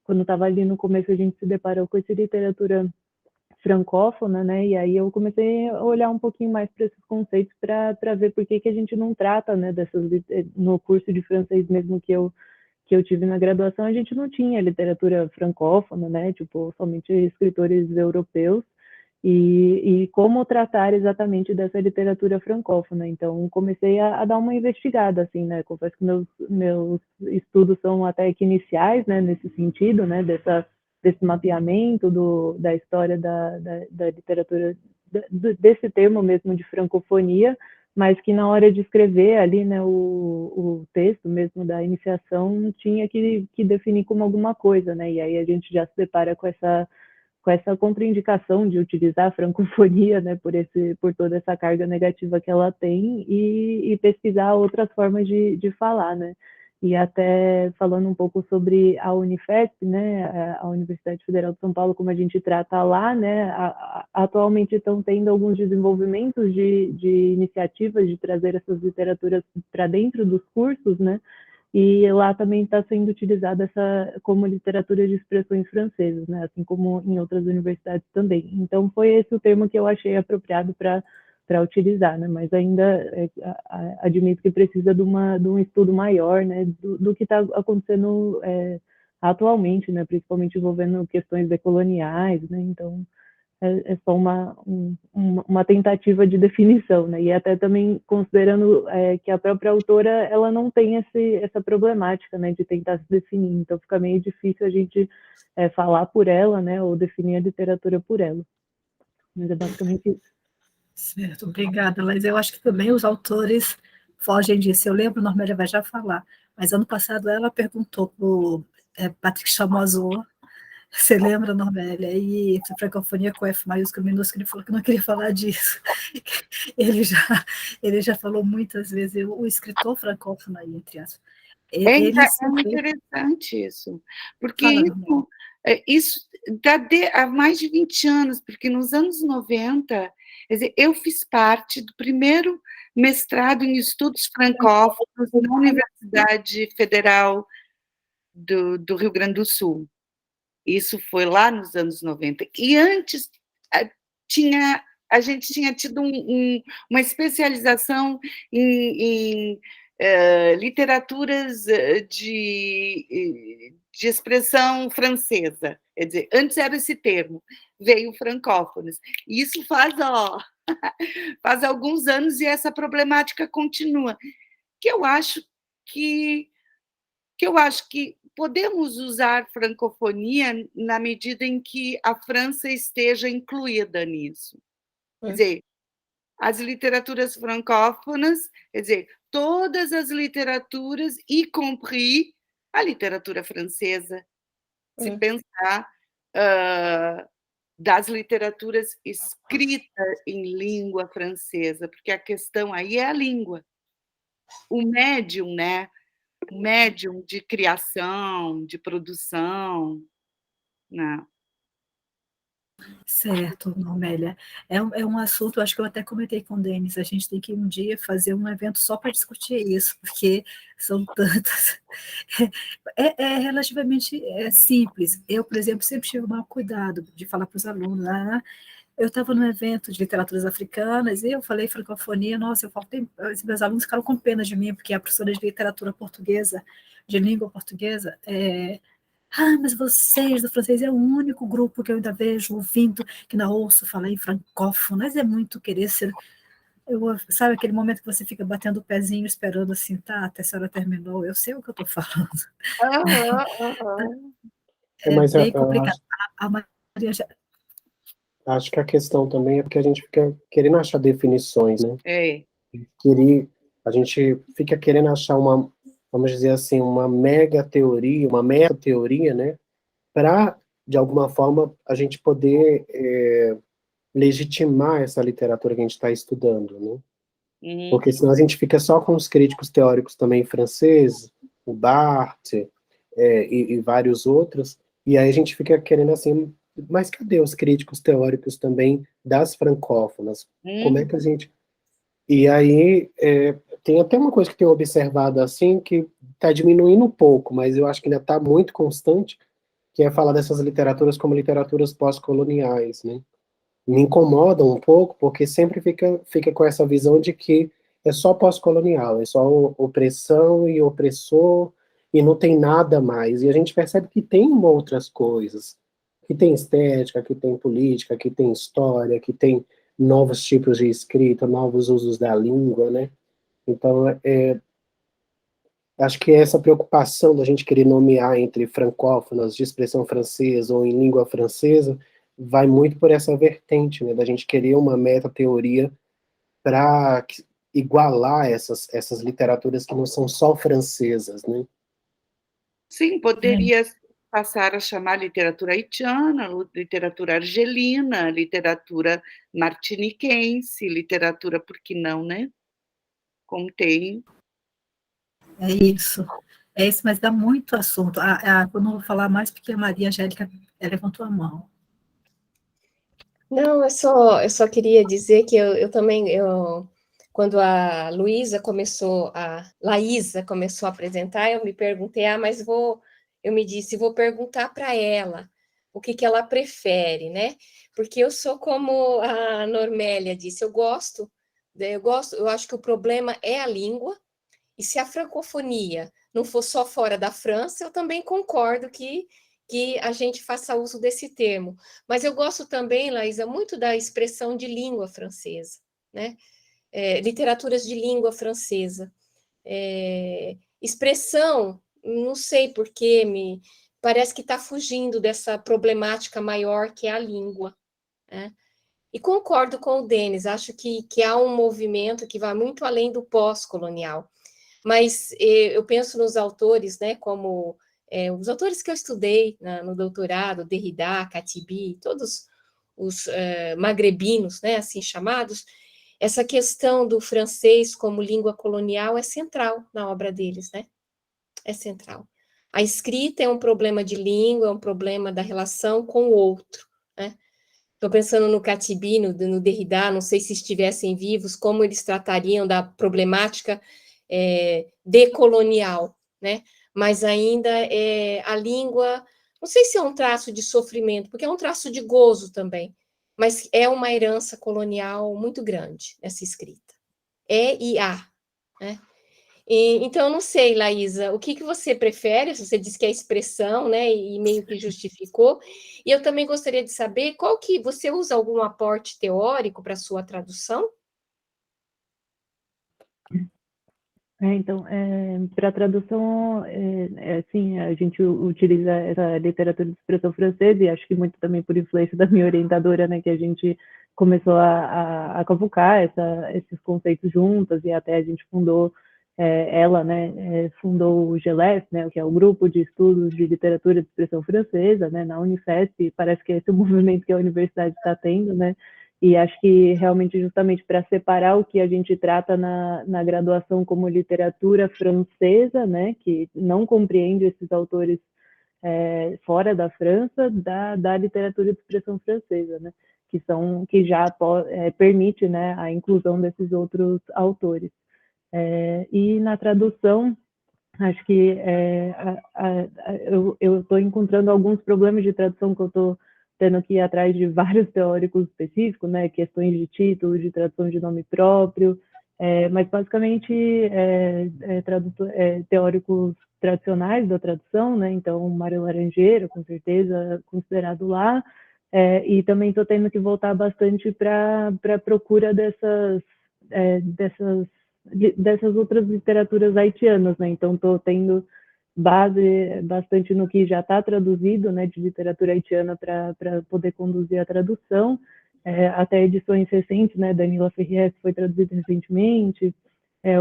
quando estava ali no começo, a gente se deparou com essa literatura francófona, né? E aí eu comecei a olhar um pouquinho mais para esses conceitos para ver por que a gente não trata, né, no curso de francês mesmo que eu tive na graduação, a gente não tinha literatura francófona, né? Tipo, somente escritores europeus. E como tratar exatamente dessa literatura francófona. Então, comecei a dar uma investigada, assim, né? Confesso que meus estudos são até que iniciais, né, nesse sentido, né, desse mapeamento da história da literatura, desse termo mesmo de francofonia, mas que na hora de escrever ali, né, o texto mesmo da iniciação tinha que definir como alguma coisa, né? E aí a gente já se depara com essa contraindicação de utilizar a francofonia, né, por toda essa carga negativa que ela tem, e pesquisar outras formas de falar, né. E até falando um pouco sobre a Unifesp, né, a Universidade Federal de São Paulo, como a gente trata lá, né, atualmente estão tendo alguns desenvolvimentos de iniciativas de trazer essas literaturas para dentro dos cursos, né, e lá também está sendo utilizada essa como literatura de expressões francesas, né? Assim como em outras universidades também. Então foi esse o termo que eu achei apropriado para utilizar, né? Mas ainda admito que precisa de um estudo maior, né? Do que está acontecendo atualmente, né? Principalmente envolvendo questões decoloniais, né? Então é só uma tentativa de definição, né? E até também considerando que a própria autora ela não tem essa problemática, né, de tentar se definir, então fica meio difícil a gente falar por ela, né, ou definir a literatura por ela. Mas é basicamente isso. Certo, obrigada, mas eu acho que também os autores fogem disso. Eu lembro, Normélia vai já falar, mas ano passado ela perguntou para o Patrick Chamoiseau. Você lembra, Normélia? E francofonia com F maiúsculo, minúsculo, ele falou que não queria falar disso. Ele já falou muitas vezes, o escritor francófono aí, entre aspas. É interessante isso, porque isso há mais de 20 anos, porque nos anos 90, quer dizer, eu fiz parte do primeiro mestrado em estudos francófonos na Universidade Federal do Rio Grande do Sul. Isso foi lá nos anos 90. E antes, a gente tinha tido uma especialização em literaturas de expressão francesa. Quer dizer, antes era esse termo, veio francófonos. E isso faz alguns anos e essa problemática continua. Que eu acho que podemos usar francofonia na medida em que a França esteja incluída nisso. Quer dizer, as literaturas francófonas, quer dizer, todas as literaturas, y compris a literatura francesa, se pensar das literaturas escritas em língua francesa, porque a questão aí é a língua. O médium, né? Médium de criação, de produção, né? Certo, Amélia. É um assunto, acho que eu até comentei com o Denis, a gente tem que um dia fazer um evento só para discutir isso, porque são tantas. É relativamente simples. Eu, por exemplo, sempre tive o maior cuidado de falar para os alunos, né? Eu estava num evento de literaturas africanas e eu falei francofonia, nossa, eu faltei, os meus alunos ficaram com pena de mim, porque a professora de literatura portuguesa, de língua portuguesa, mas vocês do francês é o único grupo que eu ainda vejo ouvindo, que não ouço falar em francófono, mas é muito querer ser. Sabe aquele momento que você fica batendo o pezinho esperando assim, tá, até a senhora terminou, eu sei o que eu estou falando. É Mas bem eu complicado. A Maria já. acho que a questão também é porque a gente fica querendo achar definições, né? A gente fica querendo achar uma, vamos dizer assim, uma mega teoria, uma meta teoria, né? Para, de alguma forma, a gente poder legitimar essa literatura que a gente está estudando, né? Porque senão a gente fica só com os críticos teóricos também franceses, o Barthes e vários outros, e aí a gente fica querendo assim, mas cadê os críticos teóricos também das francófonas? Como é que a gente... E aí tem até uma coisa que tenho observado assim, que está diminuindo um pouco, mas eu acho que ainda está muito constante, que é falar dessas literaturas como literaturas pós-coloniais, né? Me incomodam um pouco, porque sempre fica com essa visão de que é só pós-colonial, é só opressão e opressor, e não tem nada mais. E a gente percebe que tem outras coisas, que tem estética, que tem política, que tem história, que tem novos tipos de escrita, novos usos da língua, né? Então, acho que essa preocupação da gente querer nomear entre francófonas de expressão francesa ou em língua francesa vai muito por essa vertente, né, da gente querer uma meta-teoria para igualar essas literaturas que não são só francesas, né? Sim, poderia passar a chamar literatura haitiana, literatura argelina, literatura martiniquense, literatura, por que não, né? Como tem. É isso, mas dá muito assunto. Eu não vou falar mais porque a Maria Angélica levantou a mão. Não, eu só queria dizer que eu também, quando a Laísa começou a apresentar, eu me perguntei, mas eu me disse, vou perguntar para ela o que ela prefere, né? Porque eu sou como a Normélia disse, eu acho que o problema é a língua, e se a francofonia não for só fora da França, eu também concordo que a gente faça uso desse termo. Mas eu gosto também, Laísa, muito da expressão de língua francesa, né? Literaturas de língua francesa. Expressão, não sei porquê, parece que está fugindo dessa problemática maior que é a língua, né? E concordo com o Denis, acho que há um movimento que vai muito além do pós-colonial. Mas eu penso nos autores, né, como os autores que eu estudei no doutorado, Derrida, Katibi, todos os magrebinos, né, assim chamados, essa questão do francês como língua colonial é central na obra deles, né? É central. A escrita é um problema de língua, é um problema da relação com o outro, né? Estou pensando no Katibi, no Derrida, não sei se estivessem vivos, como eles tratariam da problemática decolonial, né? Mas ainda a língua, não sei se é um traço de sofrimento, porque é um traço de gozo também, mas é uma herança colonial muito grande essa escrita. E há, né? Então, não sei, Laísa, o que você prefere? Você disse que é expressão, né, e meio que justificou. E eu também gostaria de saber qual que você usa algum aporte teórico para a sua tradução? Então, para a tradução, assim, a gente utiliza essa literatura de expressão francesa, e acho que muito também por influência da minha orientadora, né, que a gente começou a cavucar esses conceitos juntas, e até a gente fundou, ela, né, fundou o GELEF, né, que é o Grupo de Estudos de Literatura de Expressão Francesa, né, na Unifesp, e parece que esse é o movimento que a universidade está tendo, né, e acho que realmente justamente para separar o que a gente trata na graduação como literatura francesa, né, que não compreende esses autores fora da França da literatura de expressão francesa, né? Que já permite, né, a inclusão desses outros autores. E na tradução, acho que eu estou encontrando alguns problemas de tradução que eu estou tendo que ir atrás de vários teóricos específicos, né, questões de título, de tradução de nome próprio, mas basicamente teóricos tradicionais da tradução, né, então Mário Laranjeira, com certeza, considerado lá, e também estou tendo que voltar bastante para a procura dessas outras literaturas haitianas, né? Então estou tendo base bastante no que já está traduzido, né, de literatura haitiana para poder conduzir a tradução, até edições recentes, né, Danila Ferrier, que foi traduzida recentemente,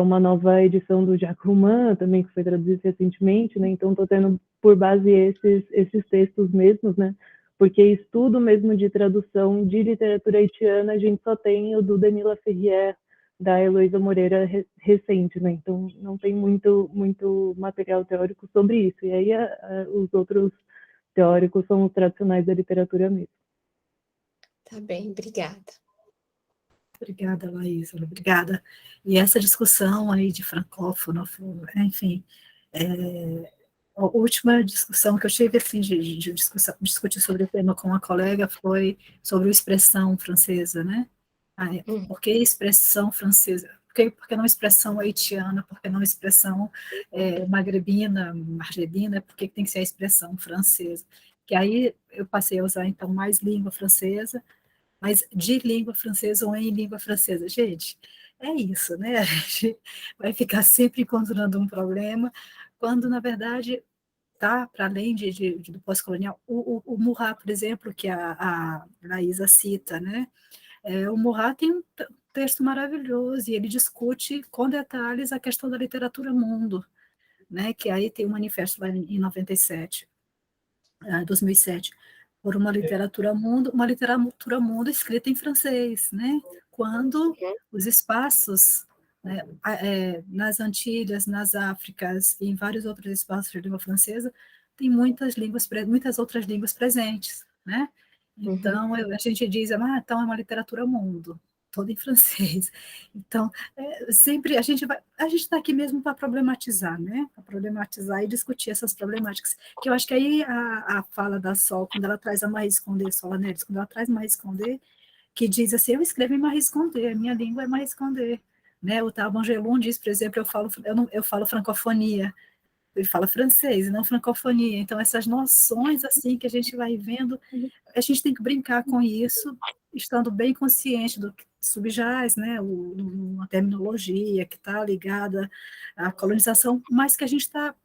uma nova edição do Jacques Rouman também, que foi traduzida recentemente, né? Então estou tendo por base esses textos mesmos, né? Porque estudo mesmo de tradução de literatura haitiana, a gente só tem o do Danila Ferrier, da Heloísa Moreira recente, né? Então não tem muito material teórico sobre isso. E aí os outros teóricos são os tradicionais da literatura mesmo. Tá bem, obrigada. Obrigada, Laísa, obrigada. E essa discussão aí de francófono, enfim, a última discussão que eu tive, assim, de discutir sobre o tema com uma colega foi sobre a expressão francesa, né? Por que expressão francesa? Por que não expressão haitiana? Por que não expressão magrebina, margelina? Por que tem que ser a expressão francesa? Que aí eu passei a usar, então, mais língua francesa, mas de língua francesa ou em língua francesa. Gente, é isso, né? A gente vai ficar sempre encontrando um problema, quando, na verdade, tá para além do pós-colonial. O Murat, por exemplo, que a Laísa cita, né? O Murat tem um texto maravilhoso, e ele discute com detalhes a questão da literatura mundo, né? Que aí tem um manifesto lá em 97, 2007, por uma literatura mundo escrita em francês, né? Quando os espaços, né, nas Antilhas, nas Áfricas e em vários outros espaços de língua francesa, tem muitas outras línguas presentes, né? Então, a gente diz, então é uma literatura mundo, toda em francês. Então, sempre a gente está aqui mesmo para problematizar, né? Para problematizar e discutir essas problemáticas. Que eu acho que aí a fala da Sol, quando ela traz a Marie Condé, Sola Neres, quando ela traz Marie Condé, que diz assim, eu escrevo em Marie Condé, minha língua é Marie Condé. Né? O Tal Bangelon diz, por exemplo, eu falo francofonia, ele fala francês, não francofonia. Então, essas noções assim que a gente vai vendo, a gente tem que brincar com isso, estando bem consciente do que subjaz, né, uma terminologia que está ligada à colonização, mas que a gente está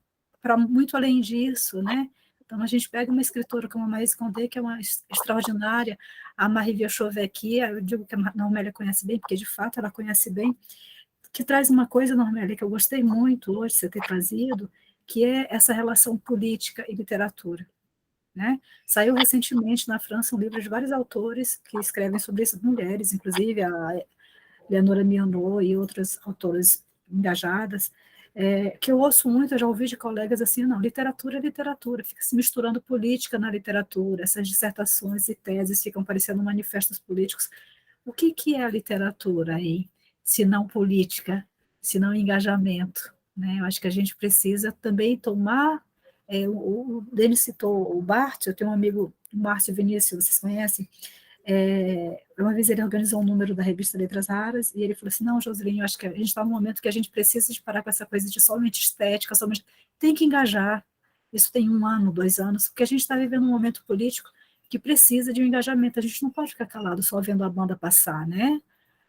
para muito além disso, né? Então, a gente pega uma escritora como a Marie Condé, que é uma extraordinária, a Marie Vieux-Chauvet, eu digo que a Normélia conhece bem, porque, de fato, ela conhece bem, que traz uma coisa, Normélia, que eu gostei muito hoje de você ter trazido, que é essa relação política e literatura. Né? Saiu recentemente na França um livro de vários autores que escrevem sobre essas mulheres, inclusive a Leonora Mianot e outras autoras engajadas, que eu ouço muito, eu já ouvi de colegas assim, não, literatura é literatura, fica se misturando política na literatura, essas dissertações e teses ficam parecendo manifestos políticos. O que é a literatura aí, se não política, se não engajamento? Né? Eu acho que a gente precisa também tomar. O Denis citou o Barthes, eu tenho um amigo, Márcio Vinícius, vocês conhecem? Uma vez ele organizou um número da revista Letras Raras, e ele falou assim, não, Joseline, eu acho que a gente está num momento que a gente precisa de parar com essa coisa de somente estética, tem que engajar, isso tem 1 ano, 2 anos, porque a gente está vivendo um momento político que precisa de um engajamento, a gente não pode ficar calado só vendo a banda passar, né?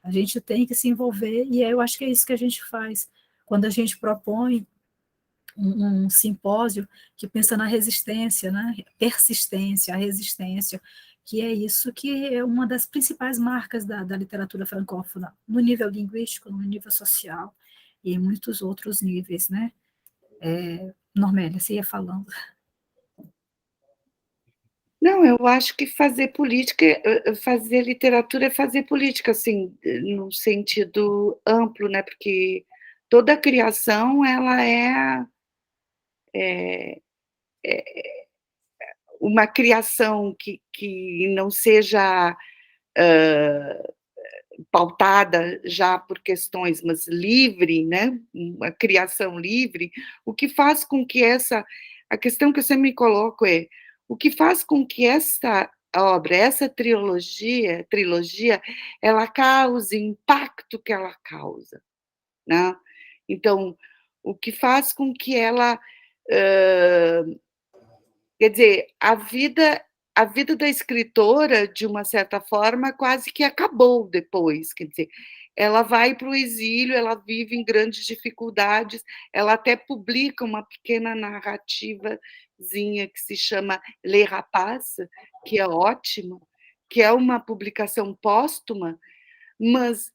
A gente tem que se envolver, e eu acho que é isso que a gente faz, quando a gente propõe um simpósio que pensa na resistência, né? Persistência, a resistência, que é isso que é uma das principais marcas da literatura francófona, no nível linguístico, no nível social, e em muitos outros níveis, né? Normélia, você ia falando. Não, eu acho que fazer política, fazer literatura é fazer política, assim, no sentido amplo, né? Porque toda criação, ela uma criação que não seja pautada já por questões, mas livre, né? Uma criação livre, o que faz com que a questão que eu sempre me coloco é, o que faz com que essa obra, essa trilogia, ela cause o impacto que ela causa, né? Então, o que faz com que ela, quer dizer, a vida da escritora, de uma certa forma, quase que acabou depois, quer dizer, ela vai para o exílio, ela vive em grandes dificuldades, ela até publica uma pequena narrativazinha que se chama Les Rapaces, que é ótima, que é uma publicação póstuma, mas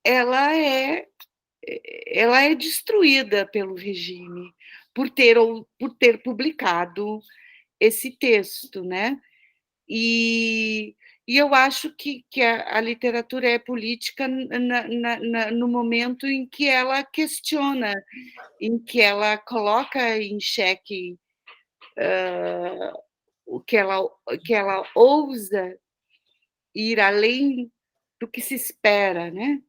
ela é destruída pelo regime por ter publicado esse texto, né? E eu acho que a literatura é política no momento em que ela questiona, em que ela coloca em xeque o que ela ousa ir além do que se espera, né?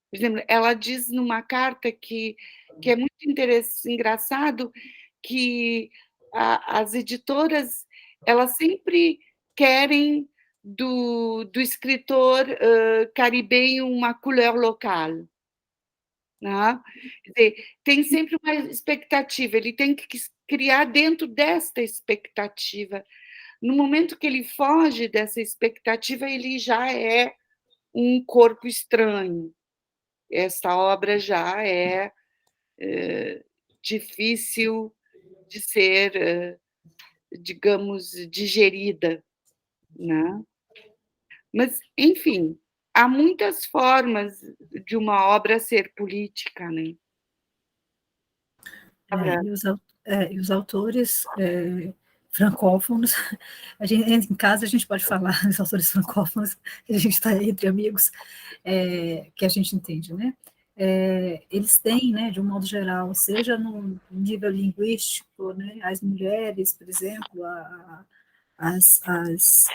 Por exemplo, ela diz numa carta que é muito engraçado, que as editoras, elas sempre querem do escritor caribenho uma couleur local, né? Quer dizer, tem sempre uma expectativa, ele tem que criar dentro desta expectativa. No momento que ele foge dessa expectativa, ele já é um corpo estranho. Essa obra já é difícil de ser, digamos, digerida, né? Mas, enfim, há muitas formas de uma obra ser política, né? E os autores francófonos, em casa a gente pode falar dos autores francófonos, a gente está entre amigos, que a gente entende, né? Eles têm, né, de um modo geral, seja no nível linguístico, né, as mulheres, por exemplo, as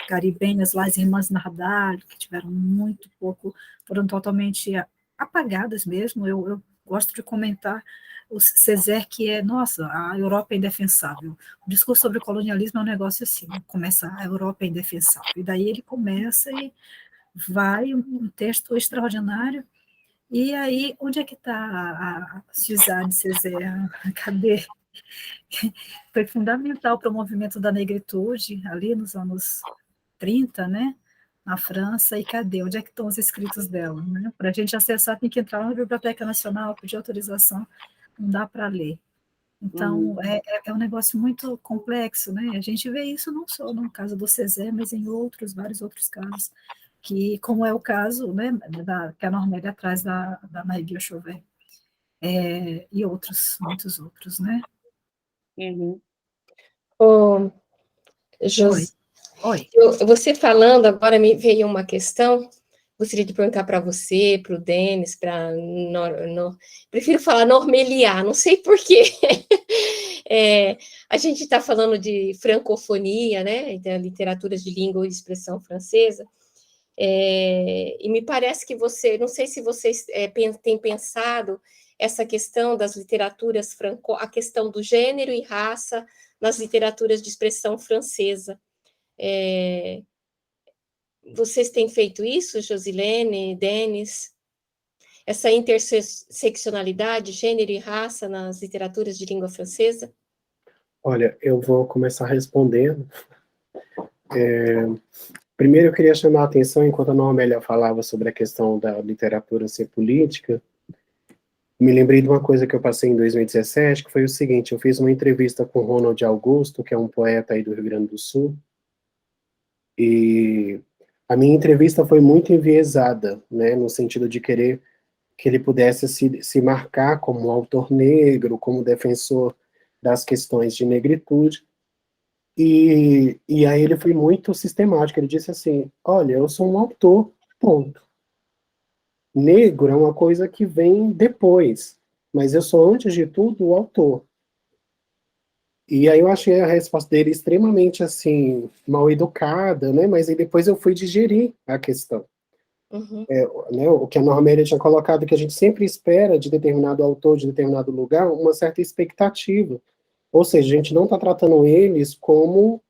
caribenhas lá, as irmãs Nardal, que tiveram muito pouco, foram totalmente apagadas mesmo. Eu gosto de comentar o Césaire, que nossa, a Europa é indefensável. O discurso sobre o colonialismo é um negócio assim, começa, a Europa é indefensável. E daí ele começa e vai um texto extraordinário. E aí, onde é que está a Suzanne Césaire? Cadê? Foi fundamental para o movimento da negritude, ali nos anos 30, né? Na França, e cadê? Onde é que estão os escritos dela? Né? Para a gente acessar, tem que entrar na Biblioteca Nacional, pedir autorização, não dá para ler. Então, é um negócio muito complexo, né? A gente vê isso não só no caso do Césaire, mas em vários outros casos, que, como é o caso, né, que a Normélia traz da Marie Chauvet, e muitos outros, né? Uhum. Oi. Você falando, agora me veio uma questão, gostaria de perguntar para você, para o Denis, prefiro falar normeliar, não sei porquê. A gente está falando de francofonia, né, de literaturas de língua e expressão francesa, e me parece que você, não sei se vocês têm pensado essa questão das literaturas a questão do gênero e raça nas literaturas de expressão francesa. Vocês têm feito isso, Josilene, Denis? Essa interseccionalidade, gênero e raça nas literaturas de língua francesa? Olha, eu vou começar respondendo. Primeiro, eu queria chamar a atenção, enquanto a Normélia falava sobre a questão da literatura ser política, me lembrei de uma coisa que eu passei em 2017, que foi o seguinte: eu fiz uma entrevista com Ronald Augusto, que é um poeta aí do Rio Grande do Sul, e a minha entrevista foi muito enviesada, né, no sentido de querer que ele pudesse se marcar como autor negro, como defensor das questões de negritude, e aí ele foi muito sistemático, ele disse assim: olha, eu sou um autor, ponto. Negro é uma coisa que vem depois, mas eu sou, antes de tudo, o autor. E aí eu achei a resposta dele extremamente, assim, mal educada, né? Mas aí depois eu fui digerir a questão. Uhum. Né, o que a Normélia tinha colocado, que a gente sempre espera de determinado autor, de determinado lugar, uma certa expectativa. Ou seja, a gente não está tratando eles como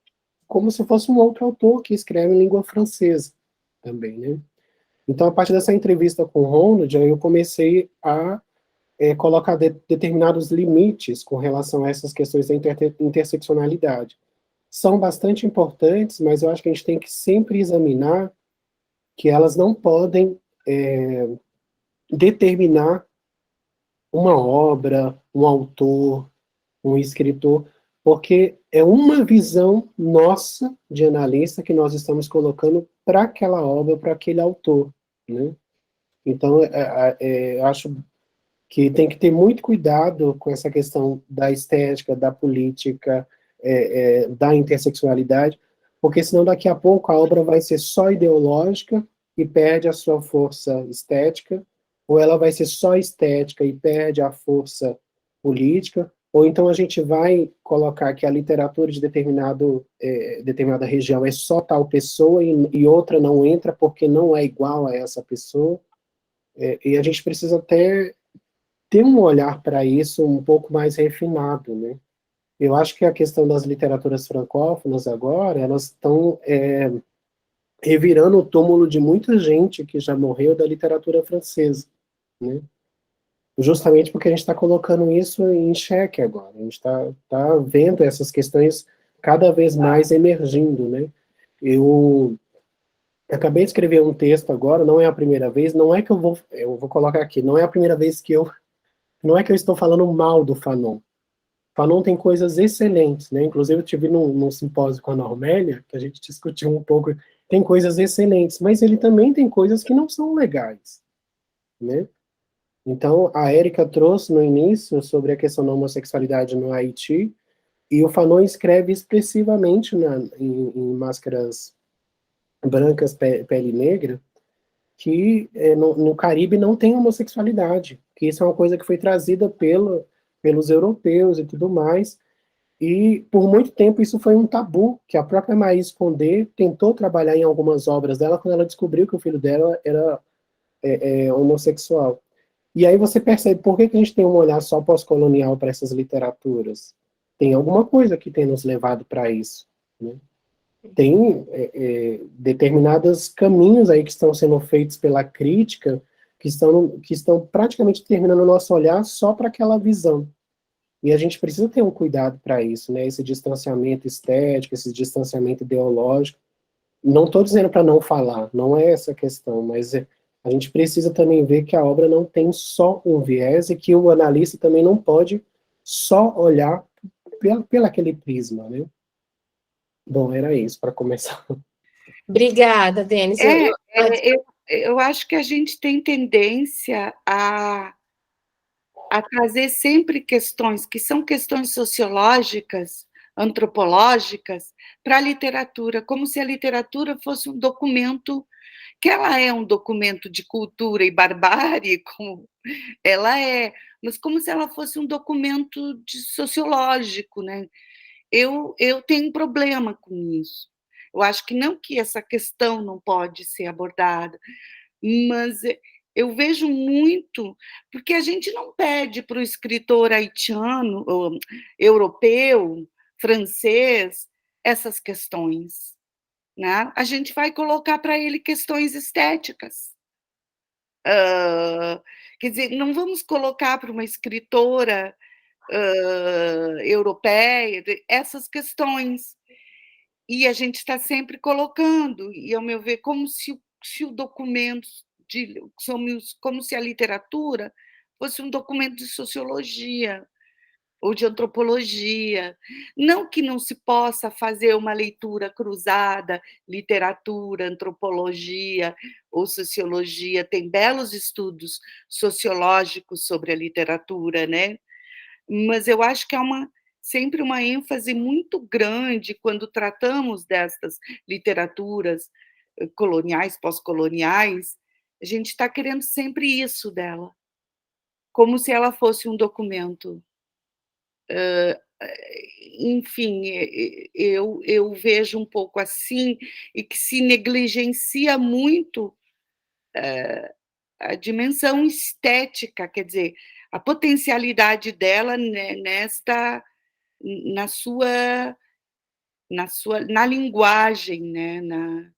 se fosse um outro autor que escreve em língua francesa também, né? Então, a partir dessa entrevista com o Ronald, aí eu comecei a colocar determinados limites com relação a essas questões da interseccionalidade. São bastante importantes, mas eu acho que a gente tem que sempre examinar que elas não podem determinar uma obra, um autor, um escritor, porque é uma visão nossa de analista que nós estamos colocando para aquela obra, para aquele autor, né? Então, eu acho que tem que ter muito cuidado com essa questão da estética, da política, da intersexualidade, porque senão daqui a pouco a obra vai ser só ideológica e perde a sua força estética, ou ela vai ser só estética e perde a força política, ou então a gente vai colocar que a literatura de determinada região é só tal pessoa e outra não entra porque não é igual a essa pessoa, e a gente precisa até ter um olhar para isso um pouco mais refinado, né? Eu acho que a questão das literaturas francófonas agora, elas estão revirando o túmulo de muita gente que já morreu da literatura francesa, né? Justamente porque a gente está colocando isso em xeque agora, a gente está vendo essas questões cada vez mais emergindo, né? Eu acabei de escrever um texto agora, não é a primeira vez, não é que eu vou colocar aqui, não é a primeira vez não é que eu estou falando mal do Fanon. Fanon tem coisas excelentes, né? Inclusive eu tive num simpósio com a Normélia, que a gente discutiu um pouco, tem coisas excelentes, mas ele também tem coisas que não são legais, né? Então, a Érica trouxe no início sobre a questão da homossexualidade no Haiti, e o Fanon escreve expressivamente em Máscaras Brancas, Pele Negra, que no Caribe não tem homossexualidade, que isso é uma coisa que foi trazida pelos europeus e tudo mais, e por muito tempo isso foi um tabu, que a própria Maïs Condé tentou trabalhar em algumas obras dela quando ela descobriu que o filho dela era homossexual. E aí você percebe por que a gente tem um olhar só pós-colonial para essas literaturas. Tem alguma coisa que tem nos levado para isso, né? Tem determinados caminhos aí que estão sendo feitos pela crítica que estão praticamente terminando o nosso olhar só para aquela visão. E a gente precisa ter um cuidado para isso, né? Esse distanciamento estético, esse distanciamento ideológico. Não estou dizendo para não falar, não é essa a questão, mas a gente precisa também ver que a obra não tem só um viés e que o analista também não pode só olhar pelo aquele prisma, né? Bom, era isso para começar. Obrigada, Denis. Eu acho que a gente tem tendência a trazer sempre questões que são questões sociológicas, antropológicas, para a literatura, como se a literatura fosse um documento, que ela é um documento de cultura e barbárie, como ela é, mas como se ela fosse um documento sociológico, né? Eu tenho problema com isso. Eu acho que não que essa questão não pode ser abordada, mas eu vejo muito, porque a gente não pede para o escritor haitiano, ou europeu, francês, essas questões, né? A gente vai colocar para ele questões estéticas. Quer dizer, não vamos colocar para uma escritora europeia essas questões. E a gente está sempre colocando, e ao meu ver, como se o documento, como se a literatura fosse um documento de sociologia ou de antropologia. Não que não se possa fazer uma leitura cruzada, literatura, antropologia ou sociologia, tem belos estudos sociológicos sobre a literatura, né? Mas eu acho que há sempre uma ênfase muito grande quando tratamos destas literaturas coloniais, pós-coloniais, a gente está querendo sempre isso dela, como se ela fosse um documento enfim, eu vejo um pouco assim, e que se negligencia muito a dimensão estética, quer dizer, a potencialidade dela, né, na linguagem, né,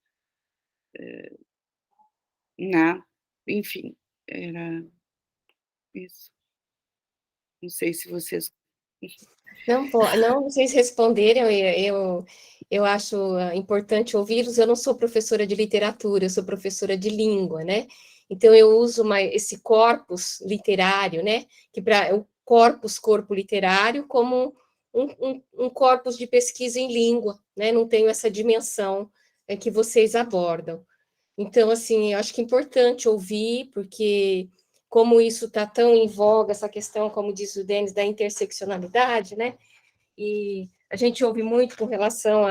enfim, era isso. Não sei se vocês... Não, vocês responderam, eu acho importante ouvi-los. Eu não sou professora de literatura, eu sou professora de língua, né? Então, eu uso esse corpus literário, né? O corpo literário, como um corpus de pesquisa em língua, né? Não tenho essa dimensão que vocês abordam. Então, assim, eu acho que é importante ouvir, porque como isso está tão em voga, essa questão, como diz o Denis, da interseccionalidade, né? E a gente ouve muito com relação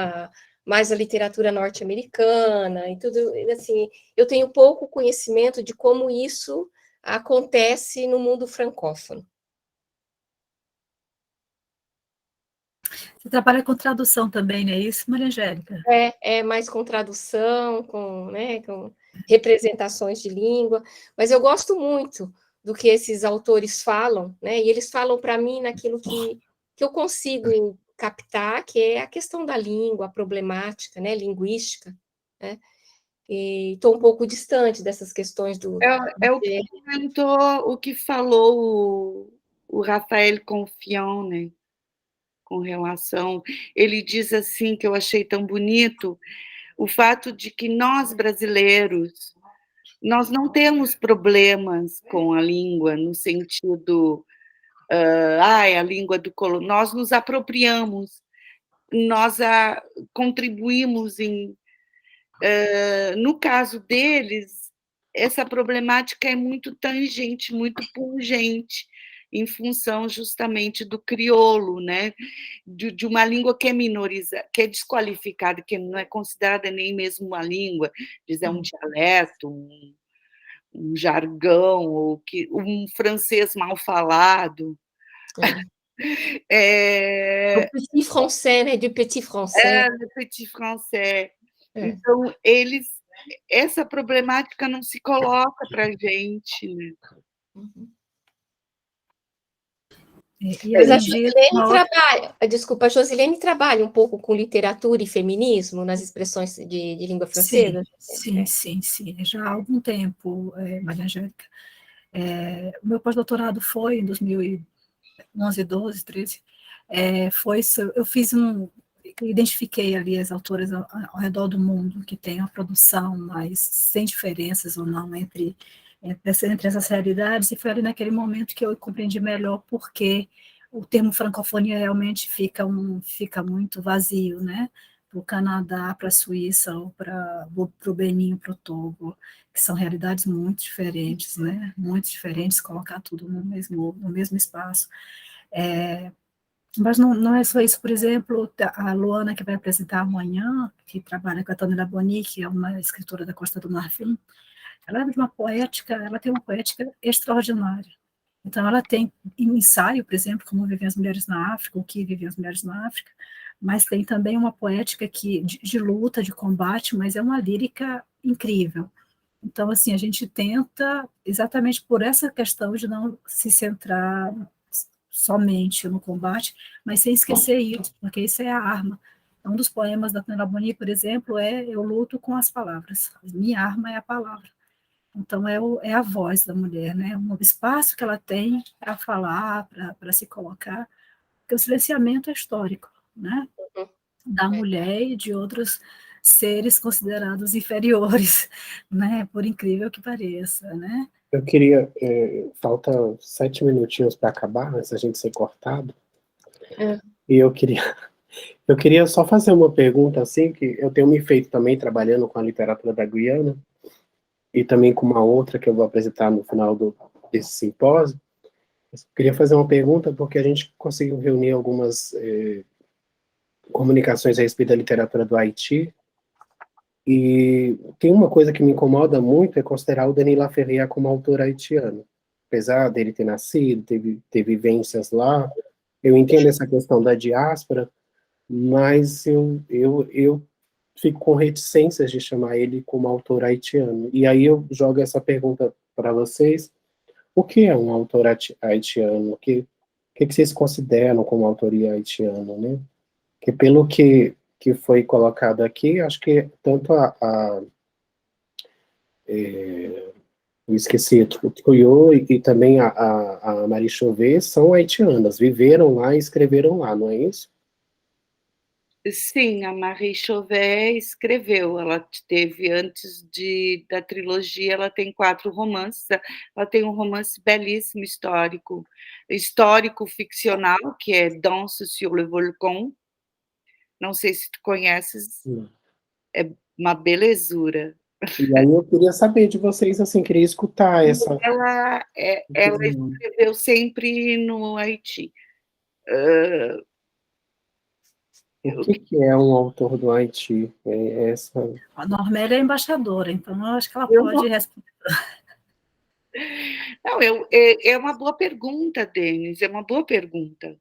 mais a literatura norte-americana e tudo, assim, eu tenho pouco conhecimento de como isso acontece no mundo francófono. Você trabalha com tradução também, não é isso, Maria Angélica? É mais com tradução, né, com representações de língua, mas eu gosto muito do que esses autores falam, né, e eles falam para mim naquilo que eu consigo captar, que é a questão da língua, a problemática, né, linguística, né, e estou um pouco distante dessas questões do... É o que comentou, o que falou o Raphael Confiant, né? Com relação... Ele diz assim, que eu achei tão bonito, o fato de que nós, brasileiros, nós não temos problemas com a língua, no sentido... a língua do colônia. Nós nos apropriamos, nós contribuímos no caso deles, essa problemática é muito tangente, muito pungente, em função justamente do crioulo, né? De uma língua que é minorizada, que é desqualificada, que não é considerada nem mesmo uma língua, diz, é um dialeto, um jargão, ou um francês mal falado. O petit français, né? Du petit français. Do petit français. Então, essa problemática não se coloca para a gente, né? Mas a Josilene trabalha, desculpa, a Josilene trabalha um pouco com literatura e feminismo nas expressões de língua francesa? Sim, já há algum tempo, Maria Angélica. O meu pós-doutorado foi em 2011, 12, 13, eu fiz identifiquei ali as autoras ao redor do mundo que têm a produção, mas sem diferenças ou não entre essas realidades, e foi ali naquele momento que eu compreendi melhor porque o termo francofonia realmente fica muito vazio, né? Para o Canadá, para a Suíça, ou para o Benin, para o Togo, que são realidades muito diferentes, né? Muito diferentes, colocar tudo no mesmo espaço. Mas não é só isso. Por exemplo, a Luana, que vai apresentar amanhã, que trabalha com a Tânia Boni, que é uma escritora da Costa do Marfim, ela tem uma poética extraordinária. Então, ela tem um ensaio, por exemplo, como Vivem as Mulheres na África, o que vivem as mulheres na África, mas tem também uma poética de luta, de combate, mas é uma lírica incrível. Então, assim, a gente tenta, exatamente por essa questão de não se centrar somente no combate, mas sem esquecer isso, porque isso é a arma. Um dos poemas da Tânia Boni, por exemplo, Eu luto com as palavras. Minha arma é a palavra. Então, é a voz da mulher, né? Um espaço que ela tem para falar, para se colocar, porque o silenciamento é histórico, né? Da mulher e de outros seres considerados inferiores, né? Por incrível que pareça, né? Eu queria... falta 7 minutinhos para acabar, antes da gente ser cortado. E eu queria só fazer uma pergunta, assim, que eu tenho me feito também trabalhando com a literatura da Guiana, e também com uma outra que eu vou apresentar no final desse simpósio. Eu queria fazer uma pergunta, porque a gente conseguiu reunir algumas comunicações a respeito da literatura do Haiti, e tem uma coisa que me incomoda muito, é considerar o Denis Laferrière como autor haitiano. Apesar dele ter nascido, ter vivências lá, eu entendo essa questão da diáspora, mas eu fico com reticências de chamar ele como autor haitiano. E aí eu jogo essa pergunta para vocês: o que é um autor haitiano? O que vocês consideram como autoria haitiana, né? Que pelo que foi colocado aqui, acho que tanto eu esqueci, Tuyo e também a Marie Chauvet são haitianas, viveram lá e escreveram lá, não é isso? Sim, a Marie Chauvet escreveu, ela teve, antes da trilogia, ela tem 4 romances, ela tem um romance belíssimo, histórico ficcional, que é Danse sur le Volcan, não sei se tu conheces, é uma belezura. E aí eu queria saber de vocês, assim, queria escutar essa... Ela escreveu sempre no Haiti. O que é um autor do Haiti? A Normélia é embaixadora, então eu acho que ela pode responder. Não, é uma boa pergunta, Denis, é uma boa pergunta.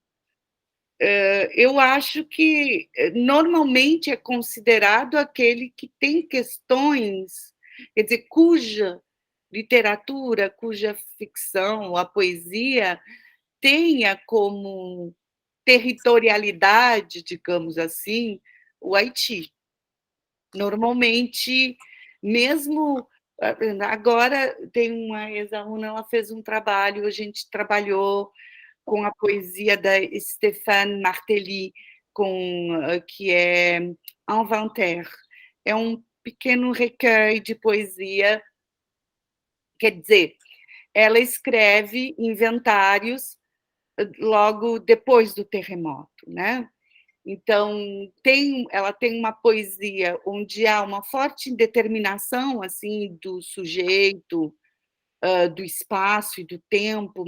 Eu acho que normalmente é considerado aquele que tem questões, quer dizer, cuja literatura, cuja ficção, a poesia tenha como territorialidade, digamos assim, o Haiti. Normalmente, mesmo agora, tem uma ex-aluna, ela fez um trabalho, a gente trabalhou com a poesia da Stéphane Martelly, que é Inventaire. É um pequeno recueil de poesia, quer dizer, ela escreve inventários logo depois do terremoto, né? Então, ela tem uma poesia onde há uma forte determinação assim do sujeito, do espaço e do tempo,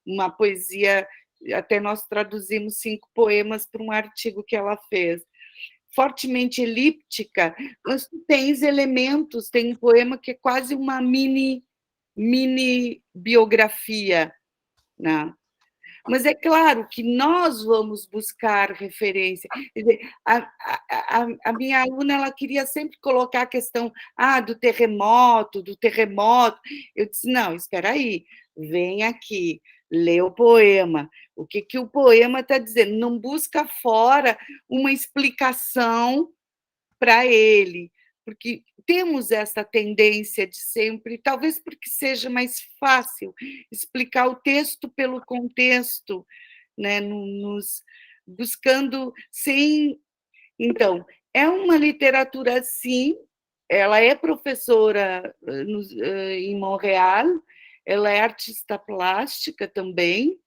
uma poesia, até nós traduzimos 5 poemas para um artigo que ela fez, fortemente elíptica, mas tu tens elementos, tem um poema que é quase uma mini biografia, né? Mas é claro que nós vamos buscar referência. Quer dizer, a minha aluna, ela queria sempre colocar a questão do terremoto. Eu disse, não, espera aí, vem aqui, lê o poema. O que o poema está dizendo? Não busca fora uma explicação para ele, porque temos essa tendência de sempre, talvez porque seja mais fácil explicar o texto pelo contexto, né, buscando sem... Então, é uma literatura, sim, ela é professora em Montreal, ela é artista plástica também,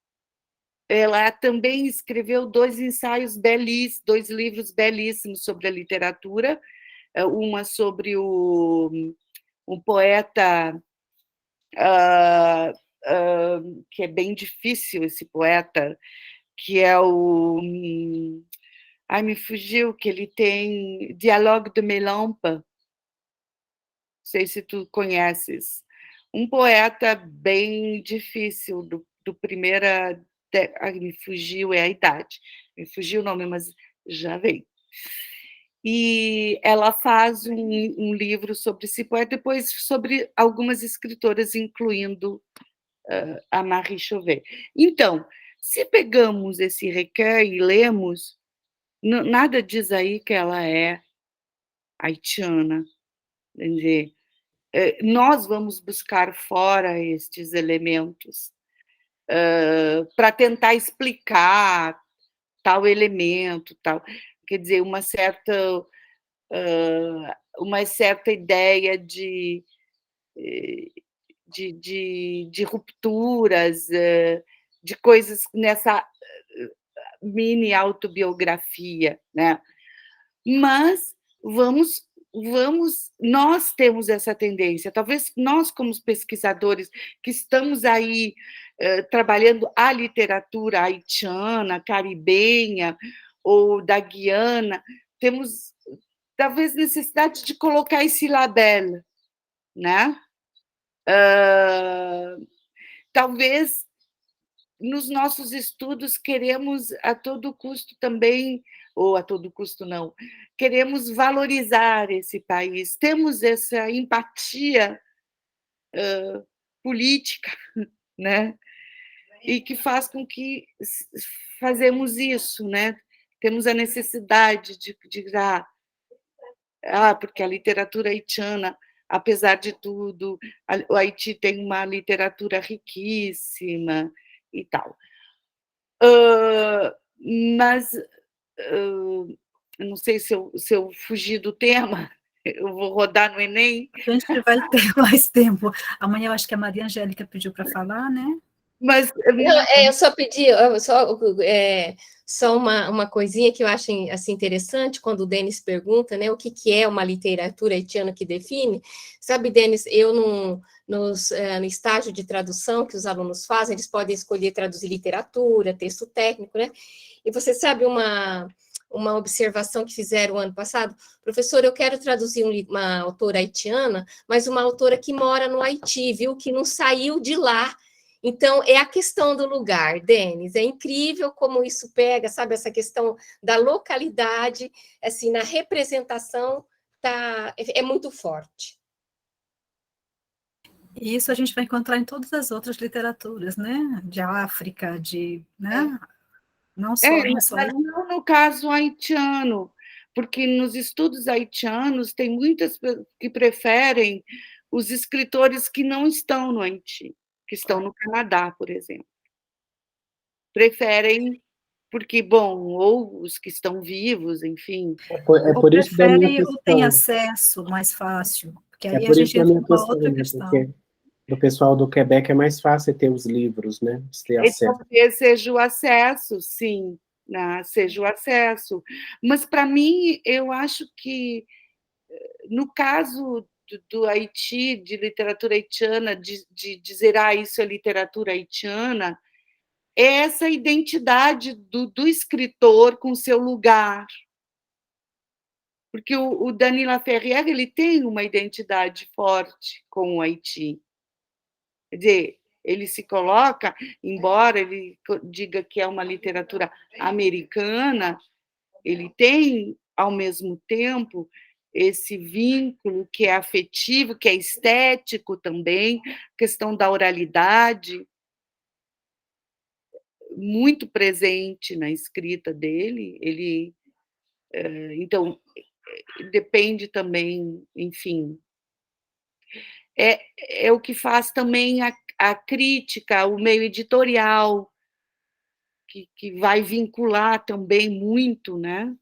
ela também escreveu 2 ensaios belíssimos, 2 livros belíssimos sobre a literatura, uma sobre um poeta que é bem difícil, esse poeta, que é o... me fugiu, que ele tem Dialogue de Mélampe, não sei se tu conheces, um poeta bem difícil, do primeira... me fugiu, é a idade, me fugiu o nome, mas já veio. E ela faz um livro sobre esse poeta, depois sobre algumas escritoras, incluindo a Marie Chauvet. Então, se pegamos esse recueil e lemos, nada diz aí que ela é haitiana. Quer dizer, nós vamos buscar fora estes elementos para tentar explicar tal elemento, tal. Quer dizer, uma certa ideia de rupturas, de coisas nessa mini autobiografia, né? Mas nós temos essa tendência, talvez nós, como pesquisadores que estamos aí trabalhando a literatura haitiana, caribenha ou da Guiana, temos talvez necessidade de colocar esse label, né? Talvez nos nossos estudos, queremos a todo custo também, ou a todo custo não, queremos valorizar esse país, temos essa empatia política, né? E que faz com que fazemos isso, né? Temos a necessidade de porque a literatura haitiana, apesar de tudo, o Haiti tem uma literatura riquíssima e tal. Mas não sei se eu fugir do tema, eu vou rodar no Enem. A gente vai ter mais tempo. Amanhã eu acho que a Maria Angélica pediu para falar, né? Mas não, eu só pedi, só uma coisinha que eu acho assim, interessante, quando o Denis pergunta, né, o que é uma literatura haitiana que define. Sabe, Denis, eu no estágio de tradução que os alunos fazem, eles podem escolher traduzir literatura, texto técnico, né? E você sabe uma observação que fizeram ano passado? Professor, eu quero traduzir uma autora haitiana, mas uma autora que mora no Haiti, viu? Que não saiu de lá. Então, é a questão do lugar, Denis, é incrível como isso pega, sabe, essa questão da localidade, assim, na representação, é muito forte. E isso a gente vai encontrar em todas as outras literaturas, né, de África, né, não só... Não no caso haitiano, porque nos estudos haitianos tem muitas que preferem os escritores que não estão no Haiti, que estão no Canadá, por exemplo. Preferem, porque, bom, ou os que estão vivos, enfim. É por isso que ou tem acesso mais fácil, porque aí por a isso gente entra numa outra questão. Porque do pessoal do Quebec é mais fácil ter os livros, né? Ter acesso. Talvez seja o acesso, sim, né? Seja o acesso. Mas, para mim, eu acho que, no caso do Haiti, de literatura haitiana, de dizer, isso é literatura haitiana, é essa identidade do escritor com seu lugar. Porque o Denis Laferrière, ele tem uma identidade forte com o Haiti. Quer dizer, ele se coloca, embora ele diga que é uma literatura americana, ele tem, ao mesmo tempo, esse vínculo que é afetivo, que é estético também, questão da oralidade, muito presente na escrita dele. Então, depende também, enfim. É o que faz também a crítica, o meio editorial, que vai vincular também muito, né?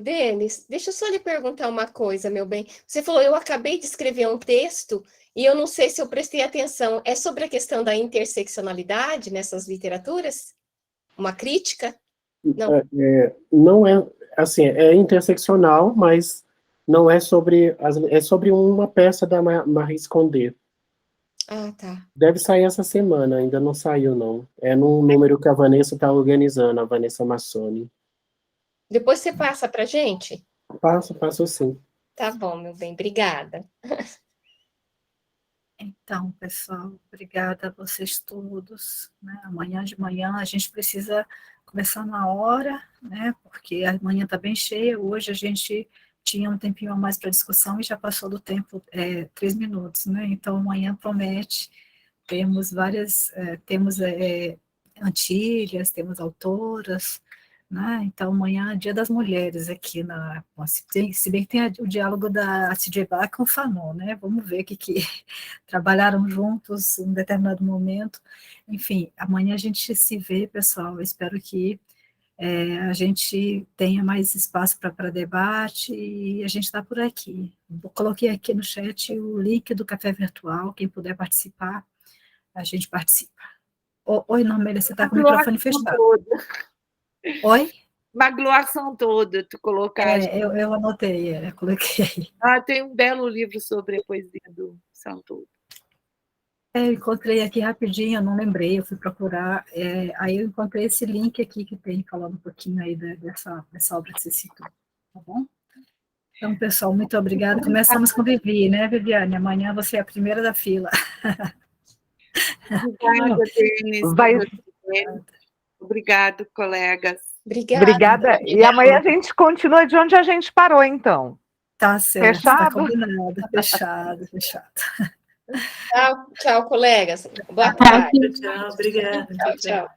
Denis, deixa eu só lhe perguntar uma coisa, meu bem. Você falou, eu acabei de escrever um texto e eu não sei se eu prestei atenção. É sobre a questão da interseccionalidade nessas literaturas? Uma crítica? Não. Não é, assim, é interseccional, mas não é sobre... É sobre uma peça da Marie Condé. Ah, tá. Deve sair essa semana, ainda não saiu, não. É num número que a Vanessa está organizando, a Vanessa Massoni. Depois você passa para a gente? Passo sim. Tá bom, meu bem, obrigada. Então, pessoal, obrigada a vocês todos, né? Amanhã de manhã a gente precisa começar na hora, né? Porque amanhã está bem cheia, hoje a gente tinha um tempinho a mais para discussão e já passou do tempo 3 minutos, né? Então, amanhã promete, temos temos Antilhas, temos autoras, né? Então, amanhã é Dia das Mulheres aqui se bem que tem o diálogo da CIDEBA com o Fanon, né? Vamos ver que trabalharam juntos em um determinado momento. Enfim, amanhã a gente se vê, pessoal. Eu espero que a gente tenha mais espaço para debate e a gente está por aqui. Eu coloquei aqui no chat o link do café virtual, quem puder participar, a gente participa. Oi, Normélia, você está com o microfone fechado. Oi? Magloire são toda, tu colocaste. Eu anotei, coloquei. Tem um belo livro sobre a poesia do Santo. Eu encontrei aqui rapidinho, eu não lembrei, eu fui procurar, aí eu encontrei esse link aqui que tem, falando um pouquinho aí dessa obra que você citou, tá bom? Então, pessoal, muito obrigada. Começamos com Vivi, né, Viviane? Amanhã você é a primeira da fila. Obrigada, Denis. Obrigado, colegas. Obrigada. E amanhã a gente continua de onde a gente parou, então. Tá certo, fechado? tá combinado. Fechado. Tchau, colegas. Boa tarde. Tchau, obrigada. Tchau.